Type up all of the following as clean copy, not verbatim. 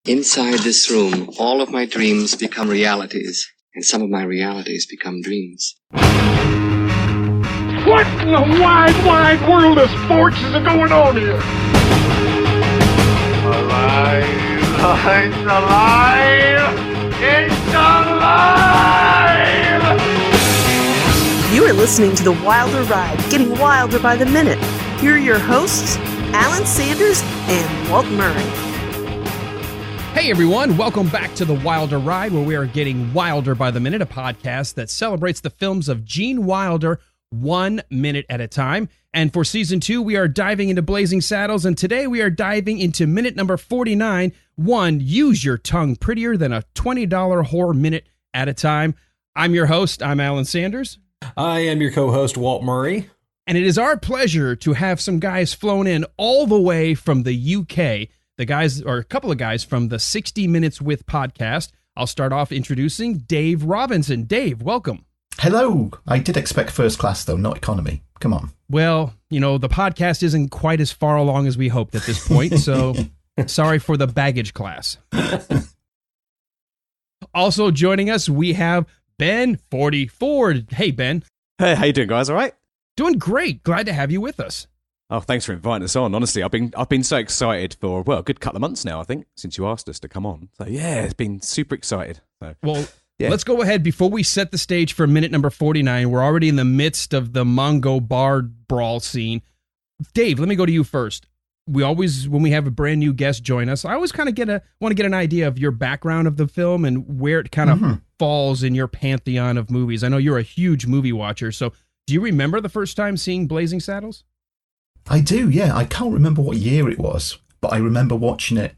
Inside this room, all of my dreams become realities, and some of my realities become dreams. What in the wide, wide world of sports is going on here? Alive! It's alive! It's alive! You are listening to The Wilder Ride, getting wilder by the minute. Here are your hosts, Alan Sanders and Walt Murray. Hey everyone, welcome back to The Wilder Ride, where we are getting wilder by the minute, a podcast that celebrates the films of Gene Wilder 1 minute at a time. And for season 2, we are diving into Blazing Saddles, and today we are diving into minute number 49, Use Your Tongue Prettier Than a $20 Horror Minute at a Time. I'm your host, I'm Alan Sanders. I am your co-host, Walt Murray. And it is our pleasure to have some guys flown in all the way from the UK. The guys, or a couple of guys from the 60 Minutes With podcast. I'll start off introducing Dave Robinson. Dave, welcome. Hello. I did expect first class, though, not economy. Come on. Well, you know, the podcast isn't quite as far along as we hoped at this point, so sorry for the baggage class. Also joining us, we have Ben 44. Hey, Ben. Hey, how you doing, guys? All right? Doing great. Glad to have you with us. Oh, thanks for inviting us on. Honestly, I've been so excited for, well, a good couple of months now, I think, since you asked us to come on. So, yeah, it's been super excited. So, well, yeah. Let's go ahead. Before we set the stage for minute number 49, we're already in the midst of the Mongo Bard brawl scene. Dave, let me go to you first. We always, when we have a brand new guest join us, I always kind of want to get an idea of your background of the film and where it kind of falls in your pantheon of movies. I know you're a huge movie watcher, so do you remember the first time seeing Blazing Saddles? I do, yeah. I can't remember what year it was, but I remember watching it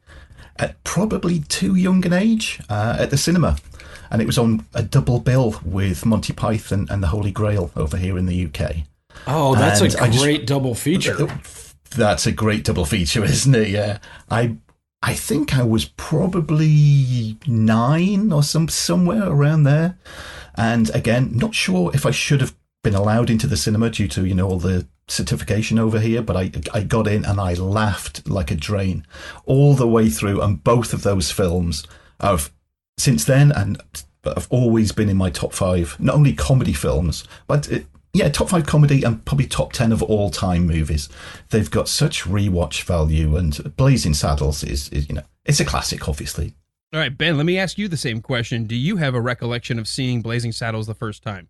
at probably too young an age at the cinema. And it was on a double bill with Monty Python and the Holy Grail over here in the UK. Oh, that's a great double feature. That's a great double feature, isn't it? Yeah. I think I was probably 9 or somewhere around there. And again, not sure if I should have been allowed into the cinema due to, all the certification over here, but I got in and I laughed like a drain all the way through, and both of those films have since then and have always been in my top 5, not only comedy films, but top 5 comedy and probably top 10 of all time movies. They've got such rewatch value, and Blazing Saddles is it's a classic, obviously. All right, Ben, let me ask you the same question. Do you have a recollection of seeing Blazing Saddles the first time?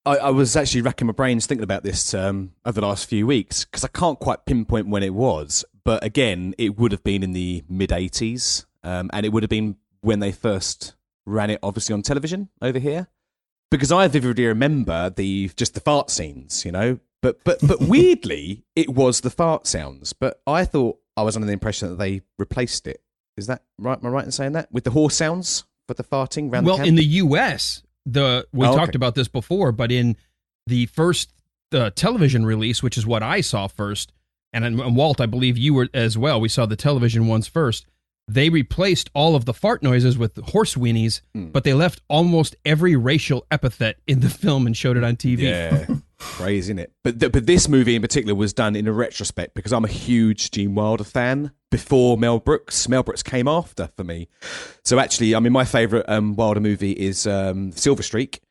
I was actually racking my brains thinking about this over the last few weeks, because I can't quite pinpoint when it was. But again, it would have been in the mid-'80s, and it would have been when they first ran it, obviously, on television over here. Because I vividly remember just the fart scenes, But weirdly, it was the fart sounds. But I thought I was under the impression that they replaced it. Is that right? Am I right in saying that? With the horse sounds for the farting around the camp? Well, in the U.S., we talked about this before, but in the first television release, which is what I saw first, and Walt, I believe you were as well, we saw the television ones first, they replaced all of the fart noises with horse whinnies, but they left almost every racial epithet in the film and showed it on TV. Yeah, crazy, isn't it? But this movie in particular was done in a retrospect, because I'm a huge Gene Wilder fan. Before Mel Brooks came after for me. So actually, I mean, my favourite Wilder movie is Silver Streak,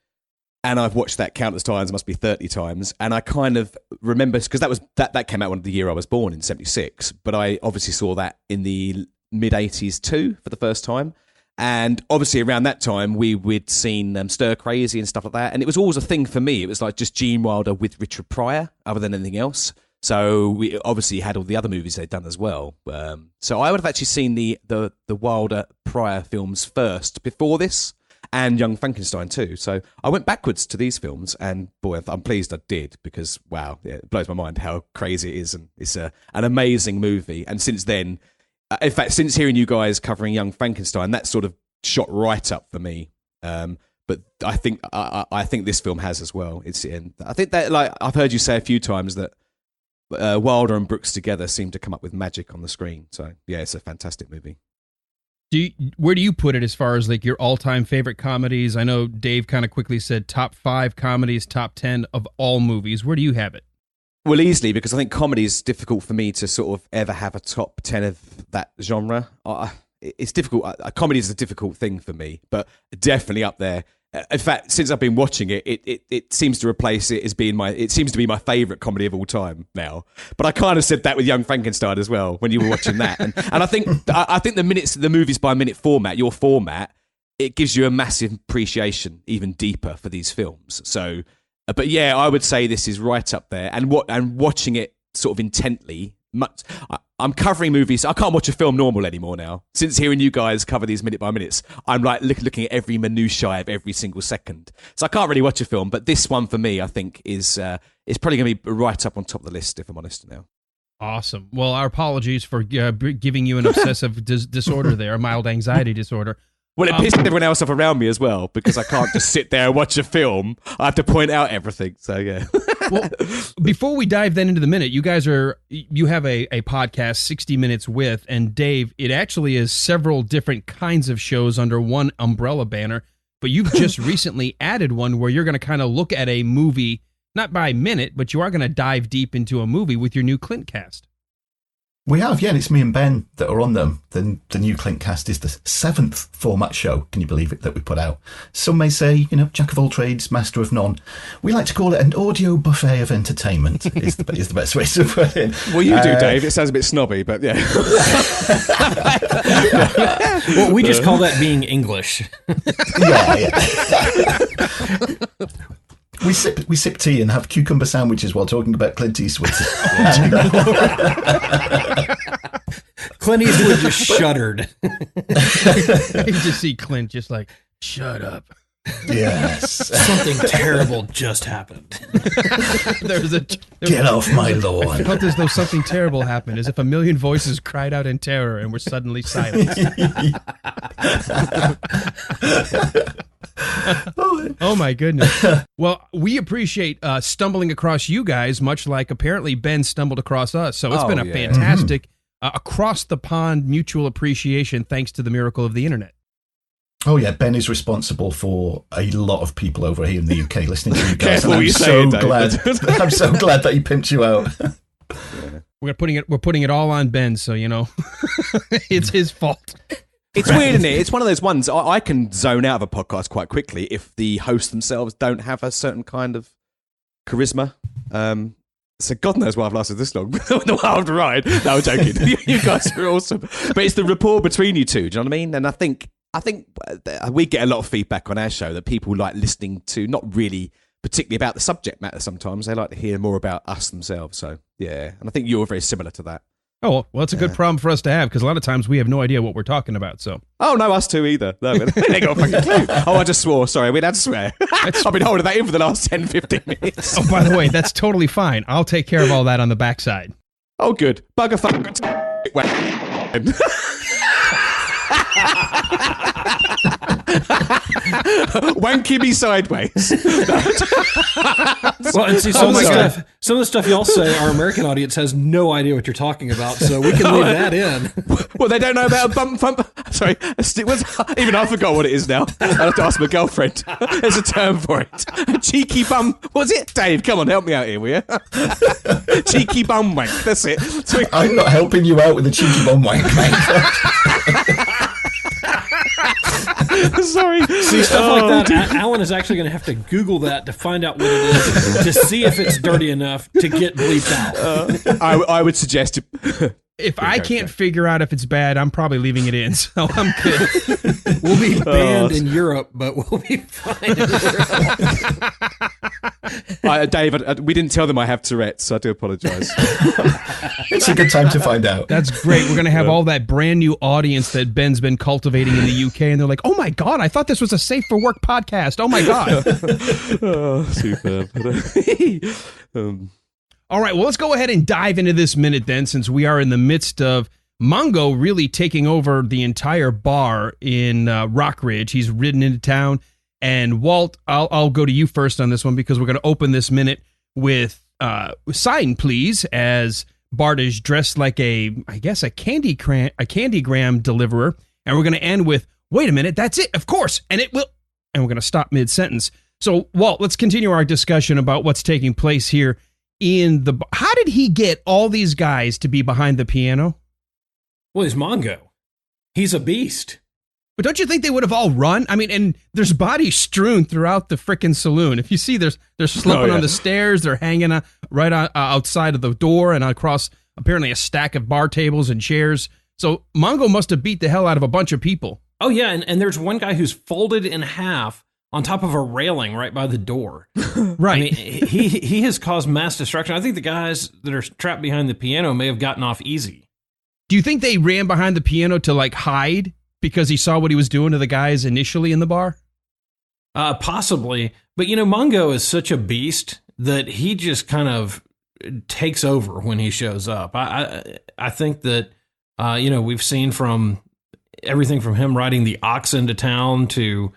and I've watched that countless times. It must be 30 times, and I kind of remember, because that came out when the year I was born in '76, but I obviously saw that in the mid-'80s too for the first time. And obviously around that time, we'd seen Stir Crazy and stuff like that. And it was always a thing for me. It was like just Gene Wilder with Richard Pryor, other than anything else. So we obviously had all the other movies they'd done as well. So I would have actually seen the Wilder Pryor films first before this, and Young Frankenstein too. So I went backwards to these films, and boy, I'm pleased I did, because wow, yeah, it blows my mind how crazy it is, and it's an amazing movie. And since then, in fact, since hearing you guys covering Young Frankenstein, that sort of shot right up for me. But I think this film has as well. I think that, like, I've heard you say a few times that Wilder and Brooks together seem to come up with magic on the screen. So yeah, it's a fantastic movie. Where do you put it as far as like your all-time favorite comedies? I know Dave kind of quickly said top 5 comedies, top 10 of all movies. Where do you have it? Well, easily, because I think comedy is difficult for me to sort of ever have a top 10 of that genre. it's difficult. Comedy is a difficult thing for me, but definitely up there. In fact, since I've been watching it, it seems to replace it as being it seems to be my favourite comedy of all time now. But I kind of said that with Young Frankenstein as well when you were watching that, and I think the movies by minute format, your format, it gives you a massive appreciation, even deeper for these films. So, but yeah, I would say this is right up there, and watching it sort of intently. I'm covering movies. I can't watch a film normal anymore now. Since hearing you guys cover these minute by minutes, I'm like looking at every minutiae of every single second. So I can't really watch a film. But this one for me, I think, is probably going to be right up on top of the list, if I'm honest now. Awesome. Well, our apologies for giving you an obsessive disorder there, a mild anxiety disorder. Well, it pissed everyone else off around me as well, because I can't just sit there and watch a film. I have to point out everything. So, yeah. Well, before we dive then into the minute, you have a podcast, 60 Minutes With, and Dave, it actually is several different kinds of shows under one umbrella banner, but you've just recently added one where you're going to kind of look at a movie, not by minute, but you are going to dive deep into a movie with your new ClintCast. We have, yeah, and it's me and Ben that are on them. The new ClintCast is the 7th format show, can you believe it, that we put out. Some may say, jack of all trades, master of none. We like to call it an audio buffet of entertainment, is the best way to put it. Well, you do, Dave. It sounds a bit snobby, but yeah. Well, we just call that being English. Yeah. We sip tea and have cucumber sandwiches while talking about Clint Eastwood. Clint Eastwood just shuddered. I just see Clint just like, shut up. Yes. Something terrible just happened. Get off my lawn. I felt as though something terrible happened, as if a million voices cried out in terror and were suddenly silenced. Oh my goodness. Well, we appreciate stumbling across you guys, much like apparently Ben stumbled across us. So it's been a fantastic across the pond mutual appreciation thanks to the miracle of the internet. Oh yeah, Ben is responsible for a lot of people over here in the UK listening to you guys. Careful, I'm so glad. I'm so glad that he pimped you out. We're putting it all on Ben, so it's his fault. It's weird, isn't it? It's one of those ones I can zone out of a podcast quite quickly if the hosts themselves don't have a certain kind of charisma. So God knows why I've lasted this long. The wild ride. No, I'm joking. You guys are awesome. But it's the rapport between you two. Do you know what I mean? And I think we get a lot of feedback on our show that people like listening to, not really particularly about the subject matter sometimes. They like to hear more about us themselves. So, yeah. And I think you're very similar to that. Oh, well, it's a good problem for us to have, because a lot of times we have no idea what we're talking about, so. Oh, no, us too either. No, they got a fucking clue. Oh, I just swore. Sorry, we'd had to swear. I've been holding that in for the last 10, 15 minutes. Oh, by the way, that's totally fine. I'll take care of all that on the backside. Oh, good. Bugger fuck. Wanky me sideways. Well, and see, some of the stuff y'all say, our American audience has no idea what you're talking about, so we can leave that in. Well, they don't know about a bump. Sorry, even I forgot what it is now. I have to ask my girlfriend. There's a term for it. A cheeky bum. What's it, Dave? Come on, help me out here, will you? Cheeky bum wank. That's it. I'm not helping you out with the cheeky bum wank, mate. Sorry. See, stuff like that, Alan is actually going to have to Google that to find out what it is, to see if it's dirty enough to get bleeped out. I would suggest... If I can't figure out if it's bad, I'm probably leaving it in, so I'm good. We'll be banned in Europe, but we'll be fine in Europe. Dave, we didn't tell them I have Tourette's, so I do apologise. It's a good time to find out. That's great. We're going to have all that brand new audience that Ben's been cultivating in the UK, and they're like, oh my God, I thought this was a safe for work podcast. Oh my God. Oh, superb. All right, well, let's go ahead and dive into this minute then, since we are in the midst of Mongo really taking over the entire bar in Rockridge. He's ridden into town. And Walt, I'll go to you first on this one, because we're going to open this minute with sign, please, as Bart is dressed like a Candygram deliverer. And we're going to end with, wait a minute, that's it, of course. And we're going to stop mid-sentence. So, Walt, let's continue our discussion about what's taking place here in the... How did he get all these guys to be behind the piano? Well, he's Mongo. He's a beast. But don't you think they would have all run? I mean, and there's bodies strewn throughout the frickin' saloon. If you see, they're slumping on the stairs. They're hanging right outside of the door and across apparently a stack of bar tables and chairs. So Mongo must have beat the hell out of a bunch of people. Oh, yeah, and there's one guy who's folded in half on top of a railing right by the door. Right. I mean, he has caused mass destruction. I think the guys that are trapped behind the piano may have gotten off easy. Do you think they ran behind the piano to, like, hide because he saw what he was doing to the guys initially in the bar? Possibly. But, Mongo is such a beast that he just kind of takes over when he shows up. I think that, we've seen from everything from him riding the ox into town to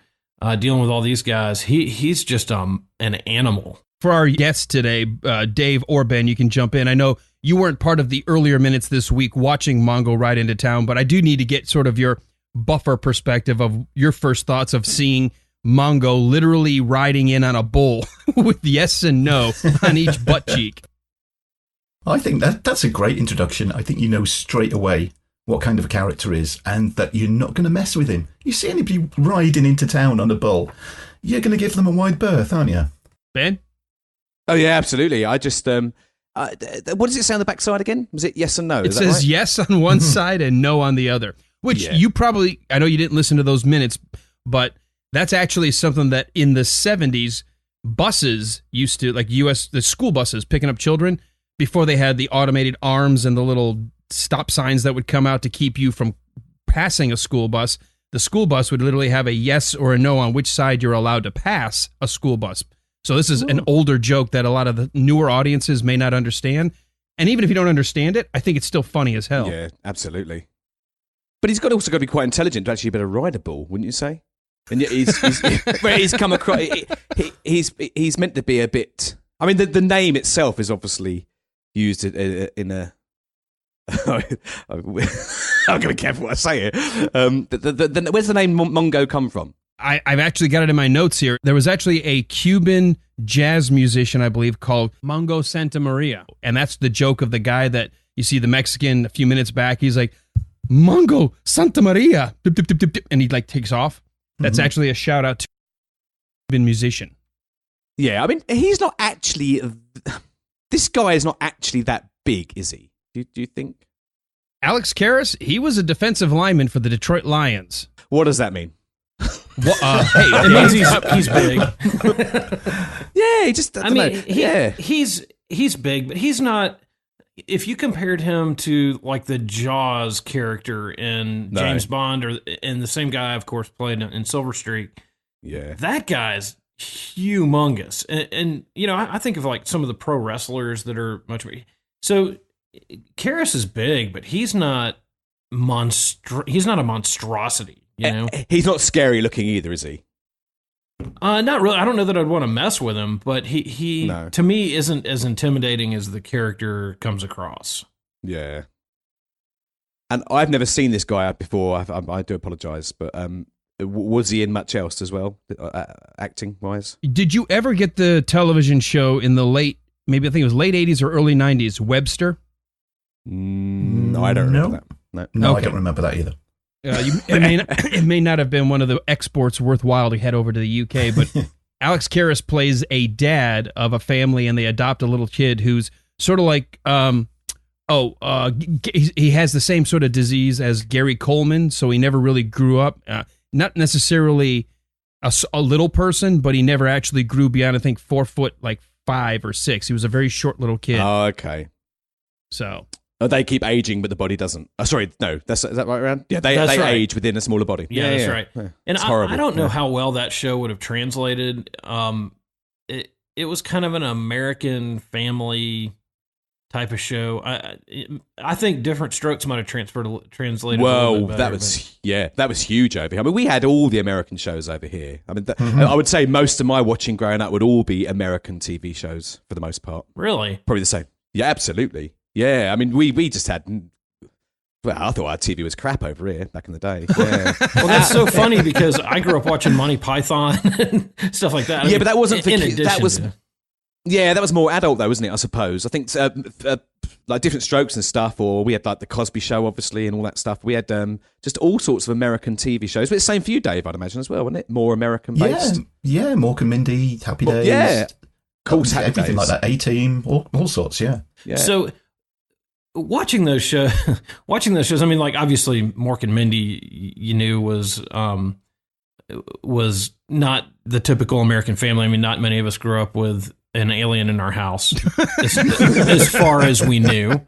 dealing with all these guys. He's just an animal. For our guests today, Dave or Ben, you can jump in. I know you weren't part of the earlier minutes this week watching Mongo ride into town, but I do need to get sort of your buffer perspective of your first thoughts of seeing Mongo literally riding in on a bull with yes and no on each butt cheek. I think that's a great introduction. I think you know straight away what kind of a character is and that you're not going to mess with him. You see anybody riding into town on a bull, you're going to give them a wide berth, aren't you? Ben? Oh, yeah, absolutely. I just... what does it say on the backside again? Was it yes and no? It says right? Yes on one side and no on the other, which you probably... I know you didn't listen to those minutes, but that's actually something that in the 70s, buses used to, like the school buses picking up children, before they had the automated arms and the little stop signs that would come out to keep you from passing a school bus, the school bus would literally have a yes or a no on which side you're allowed to pass a school bus. So this is an older joke that a lot of the newer audiences may not understand. And even if you don't understand it, I think it's still funny as hell. Yeah, absolutely. But he's also got to be quite intelligent to actually be able to ride a bull, wouldn't you say? And yet he's come across. He's meant to be a bit. I mean, the name itself is obviously used in a. I'm going to be careful what I say here. Where's the name Mongo come from? I've actually got it in my notes here. There was actually a Cuban jazz musician, I believe, called Mongo Santa Maria. And that's the joke of the guy that you see the Mexican a few minutes back. He's like, Mongo Santa Maria. Dip, dip, dip, dip, dip, and he like takes off. That's actually a shout out to a Cuban musician. Yeah, I mean, he's not actually... This guy is not actually that big, is he? Do you think? Alex Karras, he was a defensive lineman for the Detroit Lions. What does that mean? Hey, it means he's big. Yeah, he just. I mean, he's big, but he's not. If you compared him to like the Jaws character in James Bond, and the same guy, of course, played in Silver Streak. Yeah, that guy's humongous, and I think of like some of the pro wrestlers that are much. So Karras is big, but he's not He's not a monstrosity. He's not scary looking either, is he? Not really. I don't know that I'd want to mess with him, but he to me isn't as intimidating as the character comes across. Yeah. And I've never seen this guy before. I do apologize, but was he in much else as well, acting wise? Did you ever get the television show in the late 80s or early 90s, Webster? No, I don't remember that. No, Okay. I don't remember that either. It may not have been one of the exports worthwhile to head over to the UK, but Alex Karras plays a dad of a family, and they adopt a little kid who's sort of like, he has the same sort of disease as Gary Coleman, so he never really grew up. Not necessarily a little person, but he never actually grew beyond, I think, 4'5" or 6". He was a very short little kid. Oh, okay. So... they keep aging, but the body doesn't. Sorry, no. Is that right, Rand? Yeah, they right. age within a smaller body. Yeah, that's right. Yeah. And I don't know how well that show would have translated. It was kind of an American family type of show. I think Different Strokes might have translated. Well, that was huge over here. I mean, we had all the American shows over here. I mean, I would say most of my watching growing up would all be American TV shows for the most part. Really? Probably the same. Yeah, absolutely. Yeah, I mean, we just had... Well, I thought our TV was crap over here back in the day. Yeah. Well, that's so funny because I grew up watching Monty Python and stuff like that. Yeah, but that wasn't... Yeah, that was more adult though, wasn't it? I suppose. I think like Different Strokes and stuff, or we had like the Cosby Show, obviously, and all that stuff. We had just all sorts of American TV shows. But it's the same for you, Dave, I'd imagine as well, wasn't it? More American based. Yeah, Mork and Mindy, Happy Days. Yeah, cool. Everything like that. A-Team, all sorts. Yeah. So watching those shows. I mean, like obviously, Mork and Mindy, you knew was not the typical American family. I mean, not many of us grew up with an alien in our house, as far as we knew.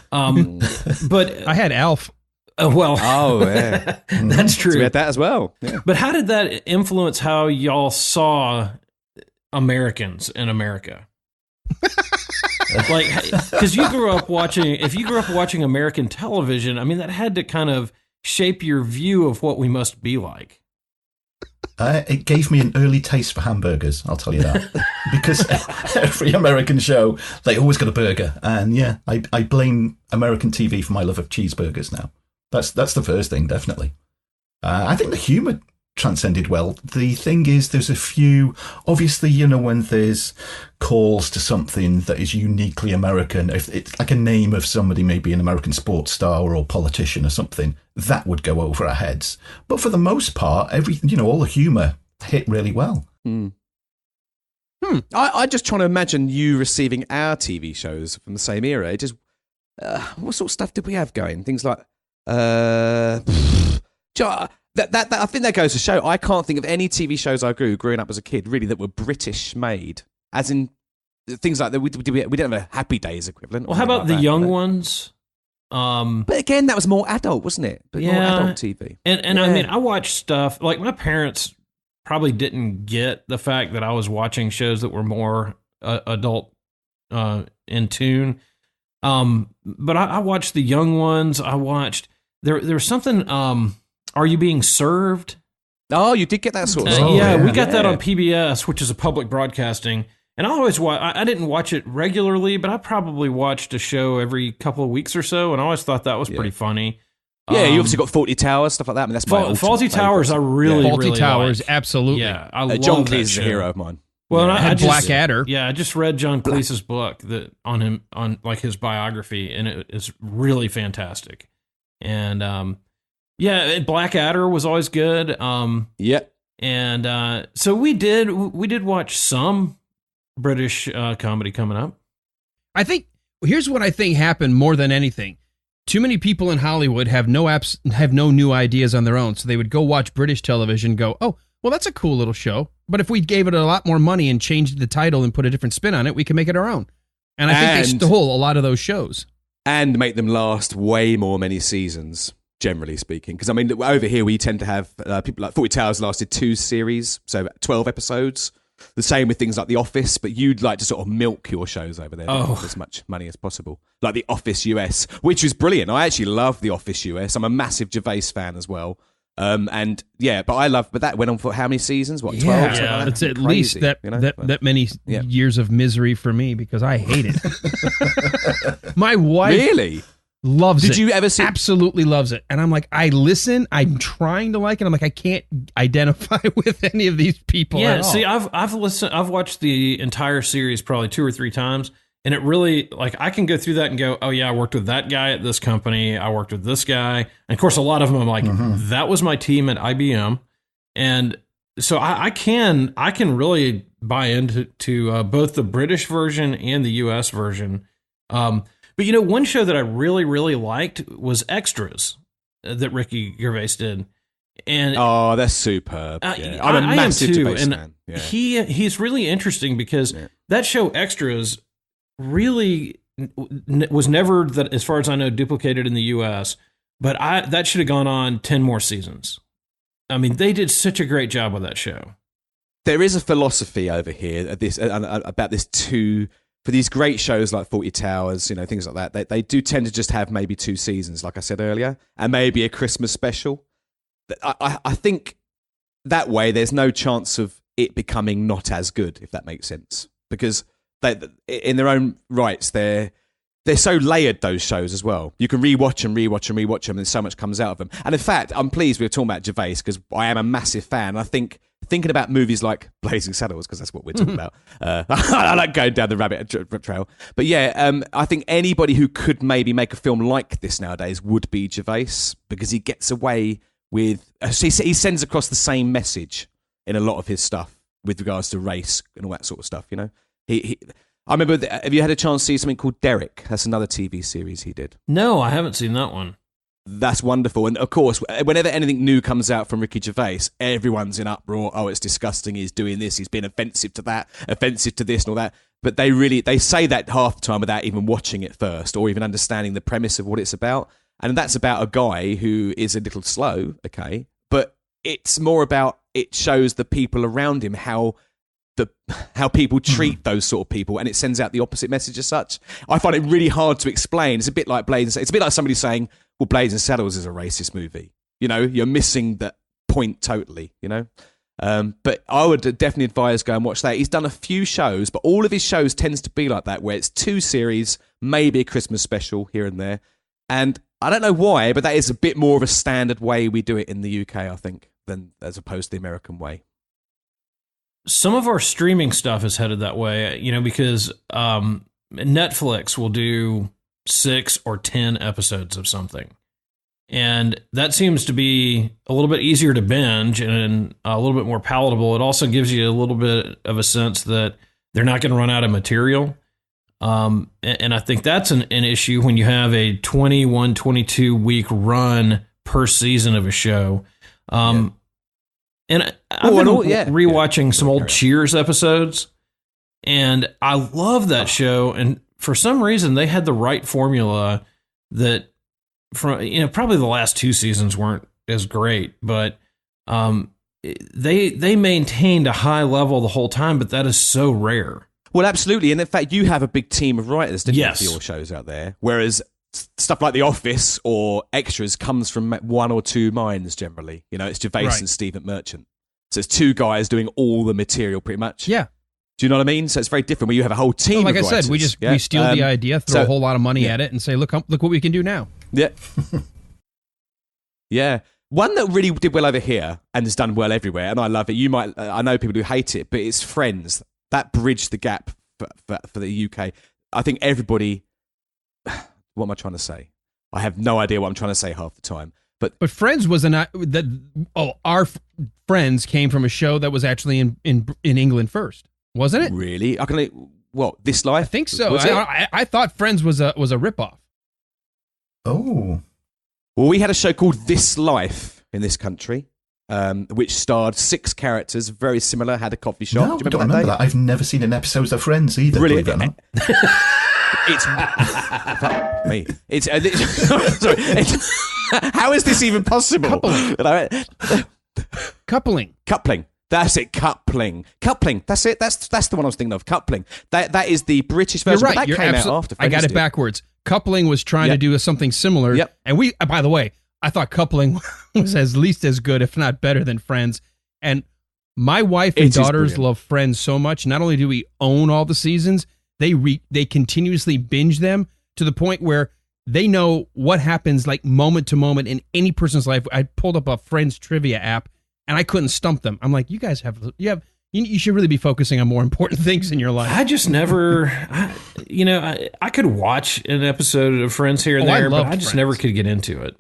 But I had Alf. Yeah, that's true. So we had that as well. Yeah. But how did that influence how y'all saw Americans in America? Like, because if you grew up watching American television, I mean, that had to kind of shape your view of what we must be like. It gave me an early taste for hamburgers, I'll tell you that. Because every American show, they always got a burger. And yeah, I blame American TV for my love of cheeseburgers now. That's the first thing, definitely. I think the humour transcended well. The thing is, there's a few, obviously, when there's calls to something that is uniquely American, if it's like a name of somebody, maybe an American sports star or politician or something, that would go over our heads. But for the most part, all the humour hit really well. I just trying to imagine you receiving our TV shows from the same era. It just, what sort of stuff did we have going? Things like, That I think that goes to show. I can't think of any TV shows I growing up as a kid really that were British made, as in things like that. We didn't have a Happy Days equivalent. Well, how about the young ones? But again, that was more adult, wasn't it? But more adult TV. And I mean, I watched stuff like my parents probably didn't get the fact that I was watching shows that were more adult in tune. But I watched the young ones. I watched there was something. Are You Being Served? Oh, you did get that sort of stuff. We got that on PBS, which is a public broadcasting. And I always I didn't watch it regularly, but I probably watched a show every couple of weeks or so, and I always thought that was pretty funny. Yeah, you obviously got Fawlty Towers, stuff like that. I mean, that's my Fawlty Towers. I really Fawlty Towers, like. absolutely. Yeah, I love John that Cleese is show. a hero of mine. Well, I had Blackadder. Yeah, I just read John Cleese's book on like his biography, and it is really fantastic. And Blackadder was always good. And so we did watch some British comedy coming up. I think here's what I think happened more than anything. Too many people in Hollywood have no new ideas on their own, so they would go watch British television and go, oh, well, that's a cool little show. But if we gave it a lot more money and changed the title and put a different spin on it, we can make it our own. And I think they stole a lot of those shows. And make them last way more many seasons. Generally speaking, because I mean, over here we tend to have people like Fawlty Towers lasted 2 series, so 12 episodes. The same with things like The Office, but you'd like to sort of milk your shows over there with as much money as possible. Like The Office US, which was brilliant. I actually love The Office US. I'm a massive Gervais fan as well. But that went on for how many seasons? What, 12? Yeah, it's at least that many years of misery for me because I hate it. My wife really loves it. Did you ever see? Absolutely loves it. And I'm like, I listen. I'm trying to like it. I'm like, I can't identify with any of these people. Yeah, at all. see, I've listened. I've watched the entire series probably 2 or 3 times, and it really I can go through that and go, oh yeah, I worked with that guy at this company. I worked with this guy, and of course, a lot of them I'm like, that was my team at IBM, and so I can really buy into both the British version and the US version. But one show that I really, really liked was Extras that Ricky Gervais did. And that's superb. I'm a massive Gervais fan. Yeah. He's really interesting because that show Extras really was never, that, as far as I know, duplicated in the U.S., but that should have gone on 10 more seasons. I mean, they did such a great job with that show. There is a philosophy over here about this too. For these great shows like Fawlty Towers, things like that, they do tend to just have maybe 2 seasons, like I said earlier, and maybe a Christmas special. I think that way there's no chance of it becoming not as good, if that makes sense. Because they, in their own rights, they're so layered, those shows as well. You can rewatch them, and so much comes out of them. And in fact, I'm pleased we were talking about Gervais because I am a massive fan. I think thinking about movies like Blazing Saddles, because that's what we're talking about. I like going down the rabbit trail. But yeah, I think anybody who could maybe make a film like this nowadays would be Gervais, because he gets away with... he sends across the same message in a lot of his stuff with regards to race and all that sort of stuff, you know? I remember, have you had a chance to see something called Derek? That's another TV series he did. No, I haven't seen that one. That's wonderful. And of course, whenever anything new comes out from Ricky Gervais, everyone's in uproar. Oh, it's disgusting. He's doing this. He's been offensive to that, offensive to this and all that. But they say that half the time without even watching it first or even understanding the premise of what it's about. And that's about a guy who is a little slow, okay? But it's more about, it shows the people around him how people treat those sort of people, and it sends out the opposite message as such. I find it really hard to explain. It's a bit like Blazing. It's a bit like somebody saying, well, Blazing Saddles is a racist movie. You know, you're missing that point totally, you know? But I would definitely advise go and watch that. He's done a few shows, but all of his shows tends to be like that, where it's 2 series, maybe a Christmas special here and there. And I don't know why, but that is a bit more of a standard way we do it in the UK, I think, than as opposed to the American way. Some of our streaming stuff is headed that way, you know, because Netflix will do 6 or 10 episodes of something. And that seems to be a little bit easier to binge and a little bit more palatable. It also gives you a little bit of a sense that they're not going to run out of material. And I think that's an issue when you have a 21, 22 week run per season of a show. And I've been rewatching some old Cheers episodes, and I love that show. And for some reason, they had the right formula that, from probably the last 2 seasons weren't as great, but they maintained a high level the whole time. But that is so rare. Well, absolutely, and in fact, you have a big team of writers, didn't Yes. you, for your shows out there, whereas stuff like The Office or Extras comes from 1 or 2 minds generally. You know, it's Gervais and Stephen Merchant. So it's 2 guys doing all the material pretty much. Yeah. Do you know what I mean? So it's very different where you have a whole team Like of I said, writers. we steal the idea, throw a whole lot of money at it, and say, look what we can do now. Yeah. Yeah. One that really did well over here and has done well everywhere, and I love it. I know people who hate it, but it's Friends. That bridged the gap for the UK. I think everybody... What am I trying to say? I have no idea what I'm trying to say half the time. But Friends was our Friends came from a show that was actually in England first, wasn't it? Really? This Life? I think so. I thought Friends was a ripoff. Oh. Well, we had a show called This Life in this country, which starred 6 characters, very similar, had a coffee shop. No, Do you don't remember that. I've never seen an episode of Friends either. Brilliant. Believe it or not. It's fuck me. Sorry. How is this even possible? Coupling. That's it. Coupling. That's it. That's the one I was thinking of. Coupling. That is the British version. You're right. But that came out after. I got it backwards. Coupling was trying to do something similar. Yep. And by the way, I thought Coupling was at least as good, if not better, than Friends. And my wife and daughters love Friends so much. Not only do we own all the seasons, they continuously binge them to the point where they know what happens like moment to moment in any person's life. I pulled up a Friends trivia app and I couldn't stump them. I'm like, you should really be focusing on more important things in your life. I just never, I could watch an episode of Friends here and there, but I just never could get into it.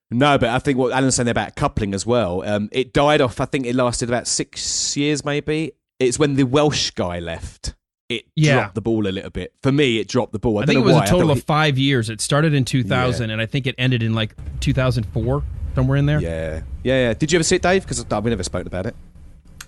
No, but I think what Alan's saying about Coupling as well, it died off. I think it lasted about 6 years maybe. It's when the Welsh guy left. It dropped the ball a little bit. For me, it dropped the ball. I think it was a total of 5 years. It started in 2000, and I think it ended in like 2004, somewhere in there. Yeah. Did you ever see it, Dave? Because we never spoke about it.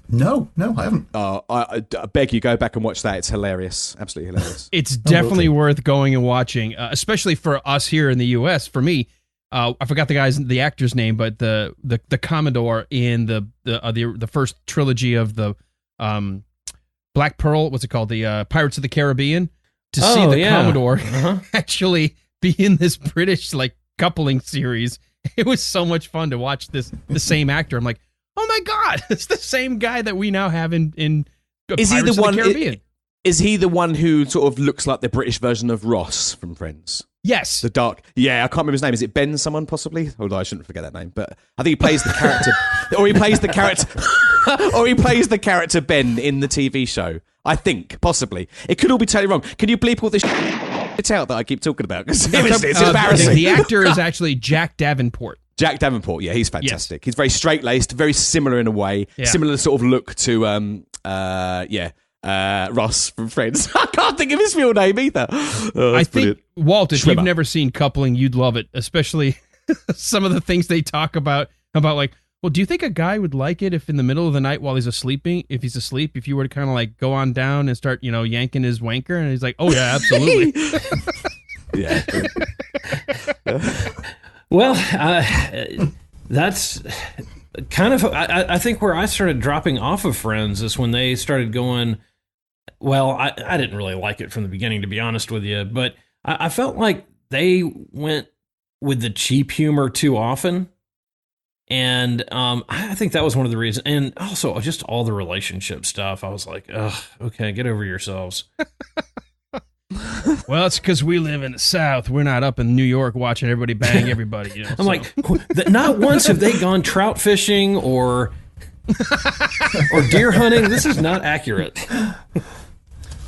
No, I haven't. I beg you, go back and watch that. It's hilarious. Absolutely hilarious. It's definitely worth going and watching, especially for us here in the U.S. For me, I forgot the actor's name, but the Commodore in the first trilogy of the Black Pearl, what's it called? The Pirates of the Caribbean. To see the Commodore actually be in this British like coupling series, it was so much fun to watch the same actor. I'm like, oh my God, it's the same guy that we now have in Pirates of the Caribbean. Is he the one who sort of looks like the British version of Ross from Friends? Yes. The dark. Yeah, I can't remember his name. Is it Ben someone possibly? Although I shouldn't forget that name. But I think he plays the character. Or he plays the character. Or he plays the character Ben in the TV show. I think, possibly. It could all be totally wrong. Can you bleep all this shit out that I keep talking about? Because it's embarrassing. The actor is actually Jack Davenport. Jack Davenport, yeah, he's fantastic. Yes. He's very straight-laced, very similar in a way. Yeah. Similar sort of look to, Ross from Friends. I can't think of his real name either. I think, Walt, if you've never seen Coupling, you'd love it, especially some of the things they talk about like, well, do you think a guy would like it if in the middle of the night while he's asleep, if you were to kind of like go on down and start, yanking his wanker? And he's like, oh, yeah, absolutely. Yeah. Well, that's kind of, I think where I started dropping off of Friends is when they started going, well, I didn't really like it from the beginning, to be honest with you, but I felt like they went with the cheap humor too often. And I think that was one of the reasons. And also just all the relationship stuff. I was like, ugh, okay, get over yourselves. Well, it's because we live in the South. We're not up in New York watching everybody bang everybody. I'm like, not once have they gone trout fishing or deer hunting. This is not accurate.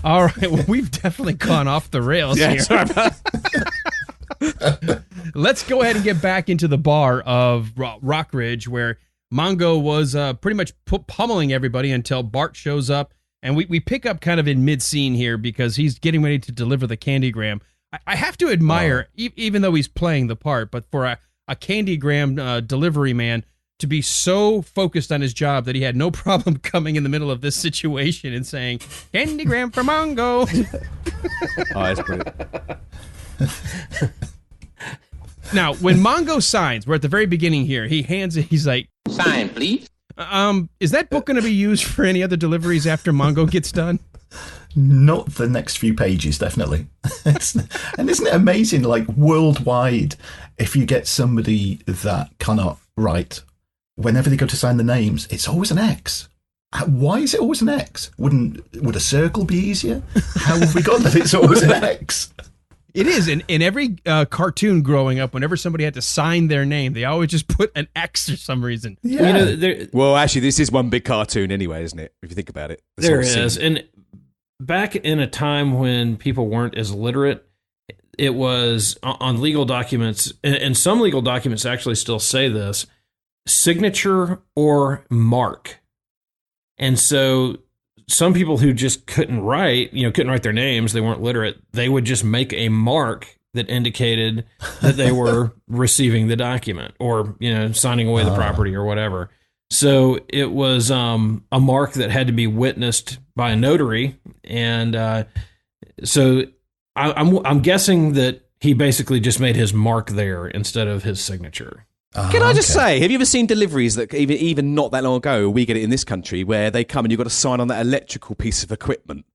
All right, well, we've definitely gone off the rails here. Sorry about Let's go ahead and get back into the bar of Rockridge, where Mongo was pretty much pummeling everybody until Bart shows up. And we pick up kind of in mid-scene here because he's getting ready to deliver the Candygram. I have to admire, even though he's playing the part, but for a Candygram delivery man to be so focused on his job that he had no problem coming in the middle of this situation and saying, Candygram for Mongo. Oh, that's brilliant. Now, when Mongo signs, we're at the very beginning here, he's like, sign, please. Is that book going to be used for any other deliveries after Mongo gets done? Not the next few pages, definitely. And isn't it amazing, like worldwide, if you get somebody that cannot write, whenever they go to sign the names, it's always an X. Why is it always an X? Would a circle be easier? How have we got that it's always an X? It is. In every cartoon growing up, whenever somebody had to sign their name, they always just put an X for some reason. Yeah. Well, actually, this is one big cartoon anyway, isn't it? If you think about it. There is. And back in a time when people weren't as literate, it was on legal documents, and some legal documents actually still say this, signature or mark. And so some people who just couldn't write their names, they weren't literate, they would just make a mark that indicated that they were receiving the document or, signing away the property or whatever. So it was a mark that had to be witnessed by a notary. And so I'm guessing that he basically just made his mark there instead of his signature. Can I just say, have you ever seen deliveries that even not that long ago, we get it in this country, where they come and you've got to sign on that electrical piece of equipment?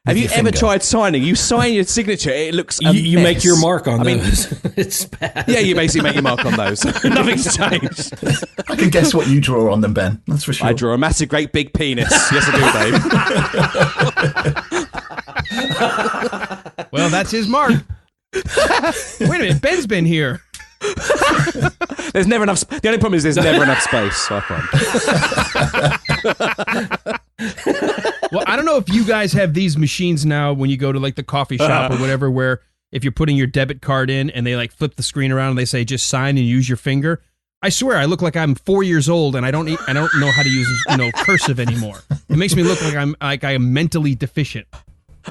Have you ever tried signing? You sign your signature, it looks you make your mark on those. It's bad. Yeah, you basically make your mark on those. Nothing's changed. I can guess what you draw on them, Ben. That's for sure. I draw a massive, great big penis. Yes, I do, Dave. Well, that's his mark. Wait a minute, Ben's been here. There's never enough. The only problem is there's never enough space. I find. Well, I don't know if you guys have these machines now when you go to like the coffee shop or whatever, where if you're putting your debit card in and they like flip the screen around and they say just sign and use your finger. I swear I look like I'm 4 years old and I don't know how to use cursive anymore. It makes me look like I am mentally deficient.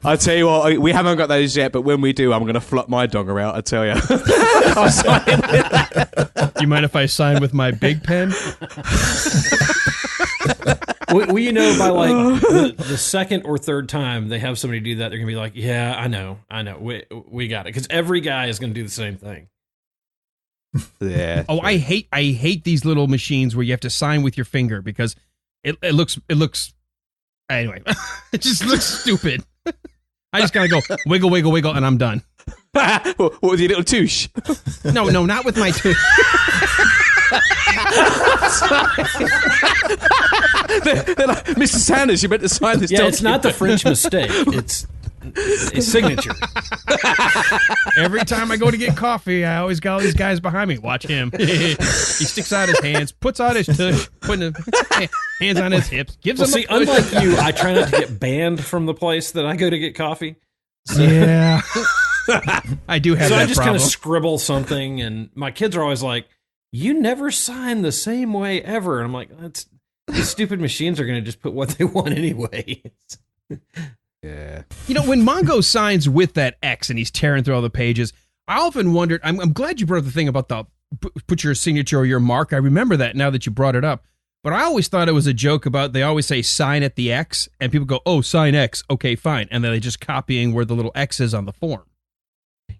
I tell you what, we haven't got those yet, but when we do, I'm going to flop my donger out, I tell you. I'll sign with that. Do you mind if I sign with my big pen? Well, by like the second or third time they have somebody do that, they're going to be like, yeah, I know, we got it. Because every guy is going to do the same thing. Yeah. Oh, I hate these little machines where you have to sign with your finger because it looks anyway, it just looks stupid. I just gotta go wiggle, wiggle, wiggle, and I'm done. What with your little touche? No, not with my touche. They're like, Mr. Sanders, you meant to sign this document. It's not the French mistake. It's a signature. Every time I go to get coffee, I always got all these guys behind me. Watch him. He sticks out his hands, puts out his tush, putting his hands on his hips, gives him a push. Unlike you, I try not to get banned from the place that I go to get coffee. So. Yeah. I do have that problem. So I just kind of scribble something, and my kids are always like, you never sign the same way ever. And I'm like, these stupid machines are going to just put what they want anyway. Yeah. You know, when Mongo signs with that X and he's tearing through all the pages, I often wondered, I'm glad you brought up the thing about the put your signature or your mark. I remember that now that you brought it up. But I always thought it was a joke about, they always say sign at the X, and people go, oh, sign X. Okay, fine. And then they're just copying where the little X is on the form.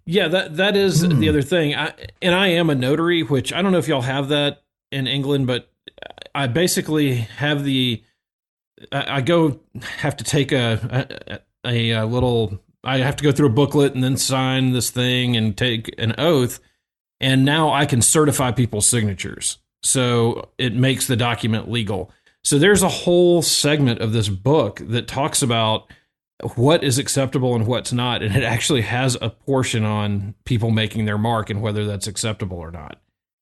Yeah, that is the other thing. I am a notary, which I don't know if y'all have that in England, but I basically have I have to take a little, I have to go through a booklet and then sign this thing and take an oath. And now I can certify people's signatures. So it makes the document legal. So there's a whole segment of this book that talks about what is acceptable and what's not. And it actually has a portion on people making their mark and whether that's acceptable or not.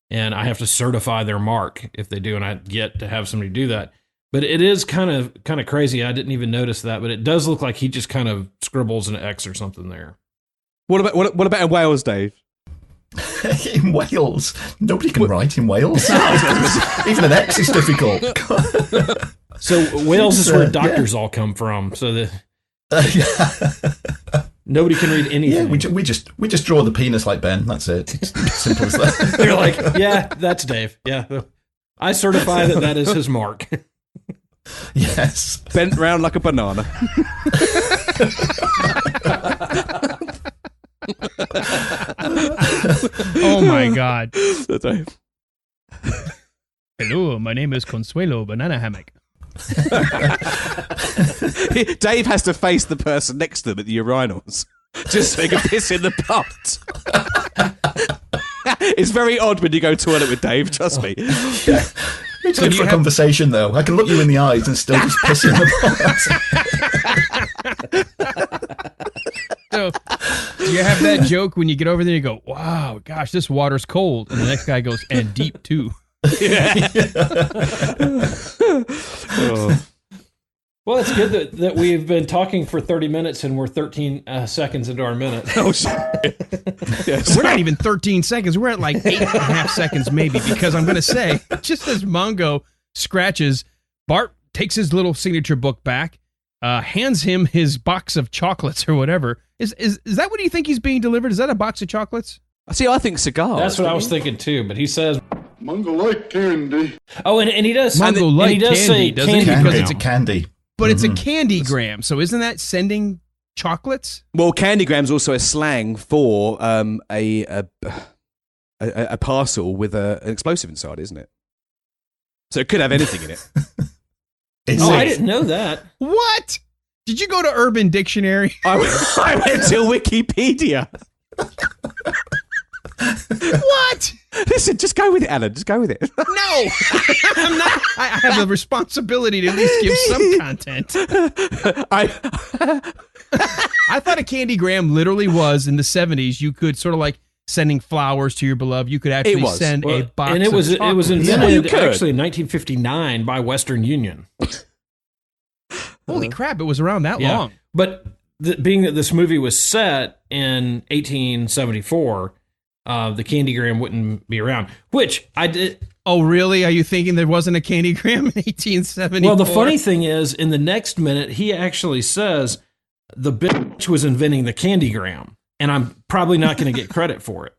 And I have to certify their mark if they do, and I get to have somebody do that. But it is kind of crazy. I didn't even notice that, but it does look like he just kind of scribbles an X or something there. What about in Wales, Dave? In Wales, nobody can write in Wales. Even an X is difficult. So Wales is where doctors all come from. So nobody can read anything. Yeah, we just draw the penis like Ben. That's it. It's simple as that. They're like, yeah, that's Dave. Yeah, I certify that is his mark. Yes, bent round like a banana. Oh my God. Hello, my name is Consuelo Banana Hammock. Dave has to face the person next to him at the urinals just so he can piss in the pot. It's very odd when you go toilet with Dave, trust me. Yeah. It's good for a conversation, though. I can look you in the eyes and still just piss in the pot. So, do you have that joke when you get over there and you go, wow, gosh, this water's cold? And the next guy goes, and deep, too. Yeah. Oh. Well, it's good that we've been talking for 30 minutes and we're 13 seconds into our minute. Oh, shit. Yes. We're not even 13 seconds. We're at like 8.5 seconds maybe, because I'm going to say, just as Mongo scratches, Bart takes his little signature book back, hands him his box of chocolates or whatever. Is that what you think he's being delivered? Is that a box of chocolates? See, I think cigars. That's what I was thinking too, but he says Mongo like candy. Oh, and he does. Mongo like candy, say candy, because it's a candy. But it's a Candygram, so isn't that sending chocolates? Well, Candygram's also a slang for a parcel with an explosive inside, isn't it? So it could have anything in it. I didn't know that. What? Did you go to Urban Dictionary? I went to Wikipedia. What? Listen, just go with it, Alan. Just go with it. No, I'm not. I have the responsibility to at least give some content. I thought a Candygram literally was in the 70s. You could sort of like sending flowers to your beloved. You could actually send a box. And it was chocolates. invented actually in 1959 by Western Union. Holy crap! It was around that long. But being that this movie was set in 1874. The Candygram wouldn't be around, which I did. Oh, really? Are you thinking there wasn't a Candygram in 1874? Well, the funny thing is, in the next minute, he actually says the bitch was inventing the Candygram, and I'm probably not going to get credit for it.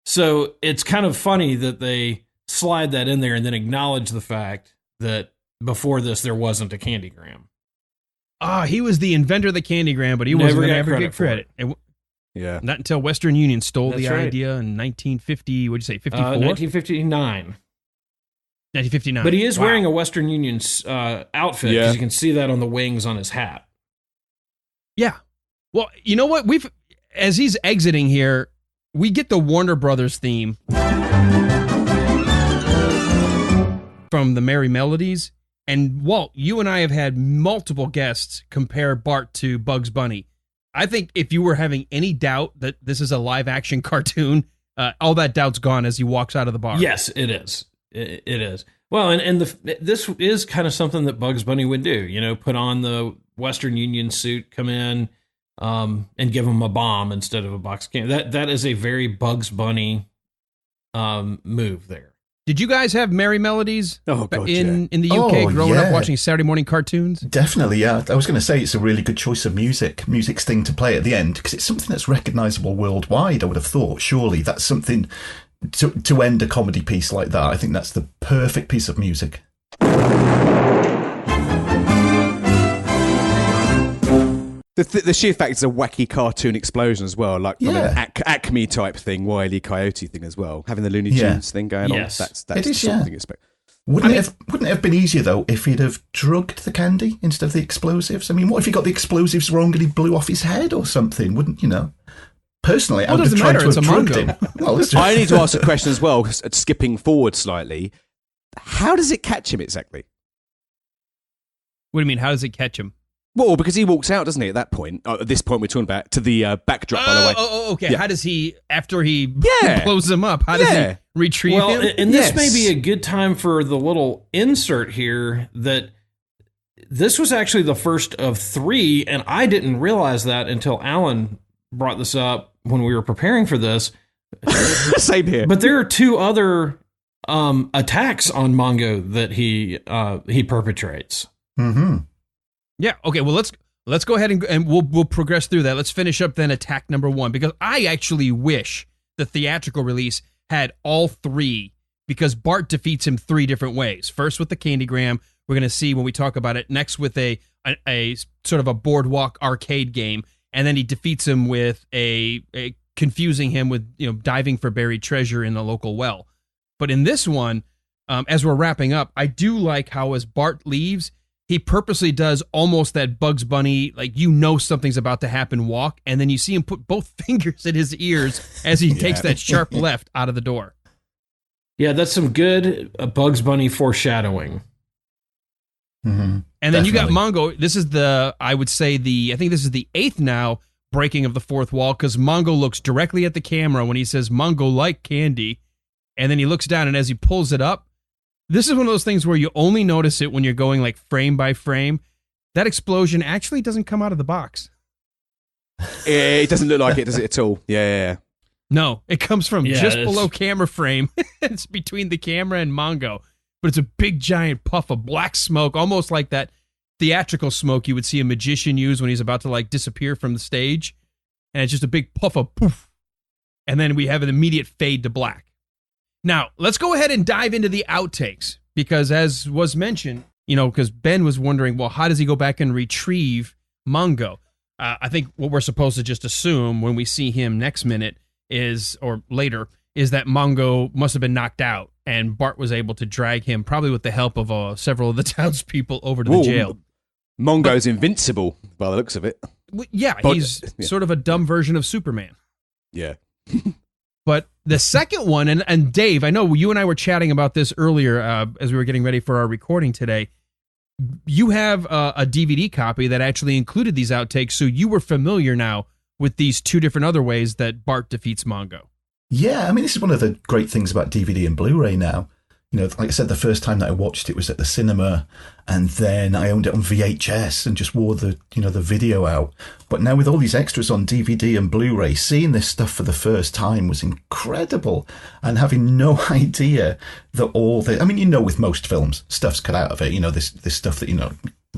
So it's kind of funny that they slide that in there and then acknowledge the fact that before this, there wasn't a Candygram. He was the inventor of the Candygram, but he wasn't going to ever get credit. Yeah. Not until Western Union stole the idea in 1950, what'd you say, 54? 1959. 1959. But he is wearing a Western Union outfit, because you can see that on the wings on his hat. Yeah. Well, you know what? As he's exiting here, we get the Warner Brothers theme from the Merrie Melodies. And Walt, you and I have had multiple guests compare Bart to Bugs Bunny. I think if you were having any doubt that this is a live action cartoon, all that doubt's gone as he walks out of the bar. Yes, it is. It is. Well, this is kind of something that Bugs Bunny would do. You know, put on the Western Union suit, come in, and give him a bomb instead of a box of candy. That is a very Bugs Bunny move there. Did you guys have Merrie Melogies in the UK growing up watching Saturday morning cartoons? Definitely, yeah. I was going to say it's a really good choice of music sting to play at the end, because it's something that's recognisable worldwide, I would have thought. Surely that's something to end a comedy piece like that. I think that's the perfect piece of music. The sheer fact it's a wacky cartoon explosion as well, like from an Acme type thing, Wile E. Coyote thing as well. Having the Looney Tunes thing going on, that's something expect. Wouldn't it have been easier though if he'd have drugged the candy instead of the explosives? I mean, what if he got the explosives wrong and he blew off his head or something? Wouldn't you know? Personally, I would have tried to have drugged him. Well, I need to ask a question as well, skipping forward slightly. How does it catch him exactly? What do you mean? How does it catch him? Well, because he walks out, doesn't he, at that point? At this point, we're talking about to the backdrop, by the way. Oh, okay. Yeah. How does he, after he blows him up, how does he retrieve him? Well, and this may be a good time for the little insert here that this was actually the first of 3, and I didn't realize that until Alan brought this up when we were preparing for this. Same here. But there are 2 other attacks on Mongo that he perpetrates. Mm-hmm. Yeah. Okay. Well, let's go ahead and we'll progress through that. Let's finish up then attack number 1, because I actually wish the theatrical release had all 3, because Bart defeats him 3 different ways. First with the Candygram, we're going to see when we talk about it. Next with a sort of a boardwalk arcade game, and then he defeats him with a confusing him with diving for buried treasure in the local well. But in this one, as we're wrapping up, I do like how as Bart leaves, he purposely does almost that Bugs Bunny, like something's about to happen walk, and then you see him put both fingers in his ears as he takes that sharp left out of the door. Yeah, that's some good Bugs Bunny foreshadowing. Mm-hmm. And then you got Mongo. This is I think this is the 8th now breaking of the 4th wall, because Mongo looks directly at the camera when he says, "Mongo like candy," and then he looks down, and as he pulls it up, this is one of those things where you only notice it when you're going like frame by frame. That explosion actually doesn't come out of the box. It doesn't look like it, does it, at all? Yeah. No, it comes from just below camera frame. It's between the camera and Mongo. But it's a big giant puff of black smoke, almost like that theatrical smoke you would see a magician use when he's about to like disappear from the stage. And it's just a big puff of poof. And then we have an immediate fade to black. Now, let's go ahead and dive into the outtakes, because as was mentioned, because Ben was wondering, well, how does he go back and retrieve Mongo? I think what we're supposed to just assume when we see him next minute or later, is that Mongo must have been knocked out, and Bart was able to drag him, probably with the help of several of the townspeople, over to the jail. Mongo's invincible, by the looks of it. Yeah, he's sort of a dumb version of Superman. Yeah. But the second one, and Dave, I know you and I were chatting about this earlier as we were getting ready for our recording today. You have a DVD copy that actually included these outtakes, so you were familiar now with these 2 different other ways that Bart defeats Mongo. Yeah, I mean, this is one of the great things about DVD and Blu-ray now. Like I said, the first time that I watched it was at the cinema, and then I owned it on VHS and just wore the video out. But now with all these extras on DVD and Blu-ray, seeing this stuff for the first time was incredible, and having no idea that with most films, stuff's cut out of it. This stuff that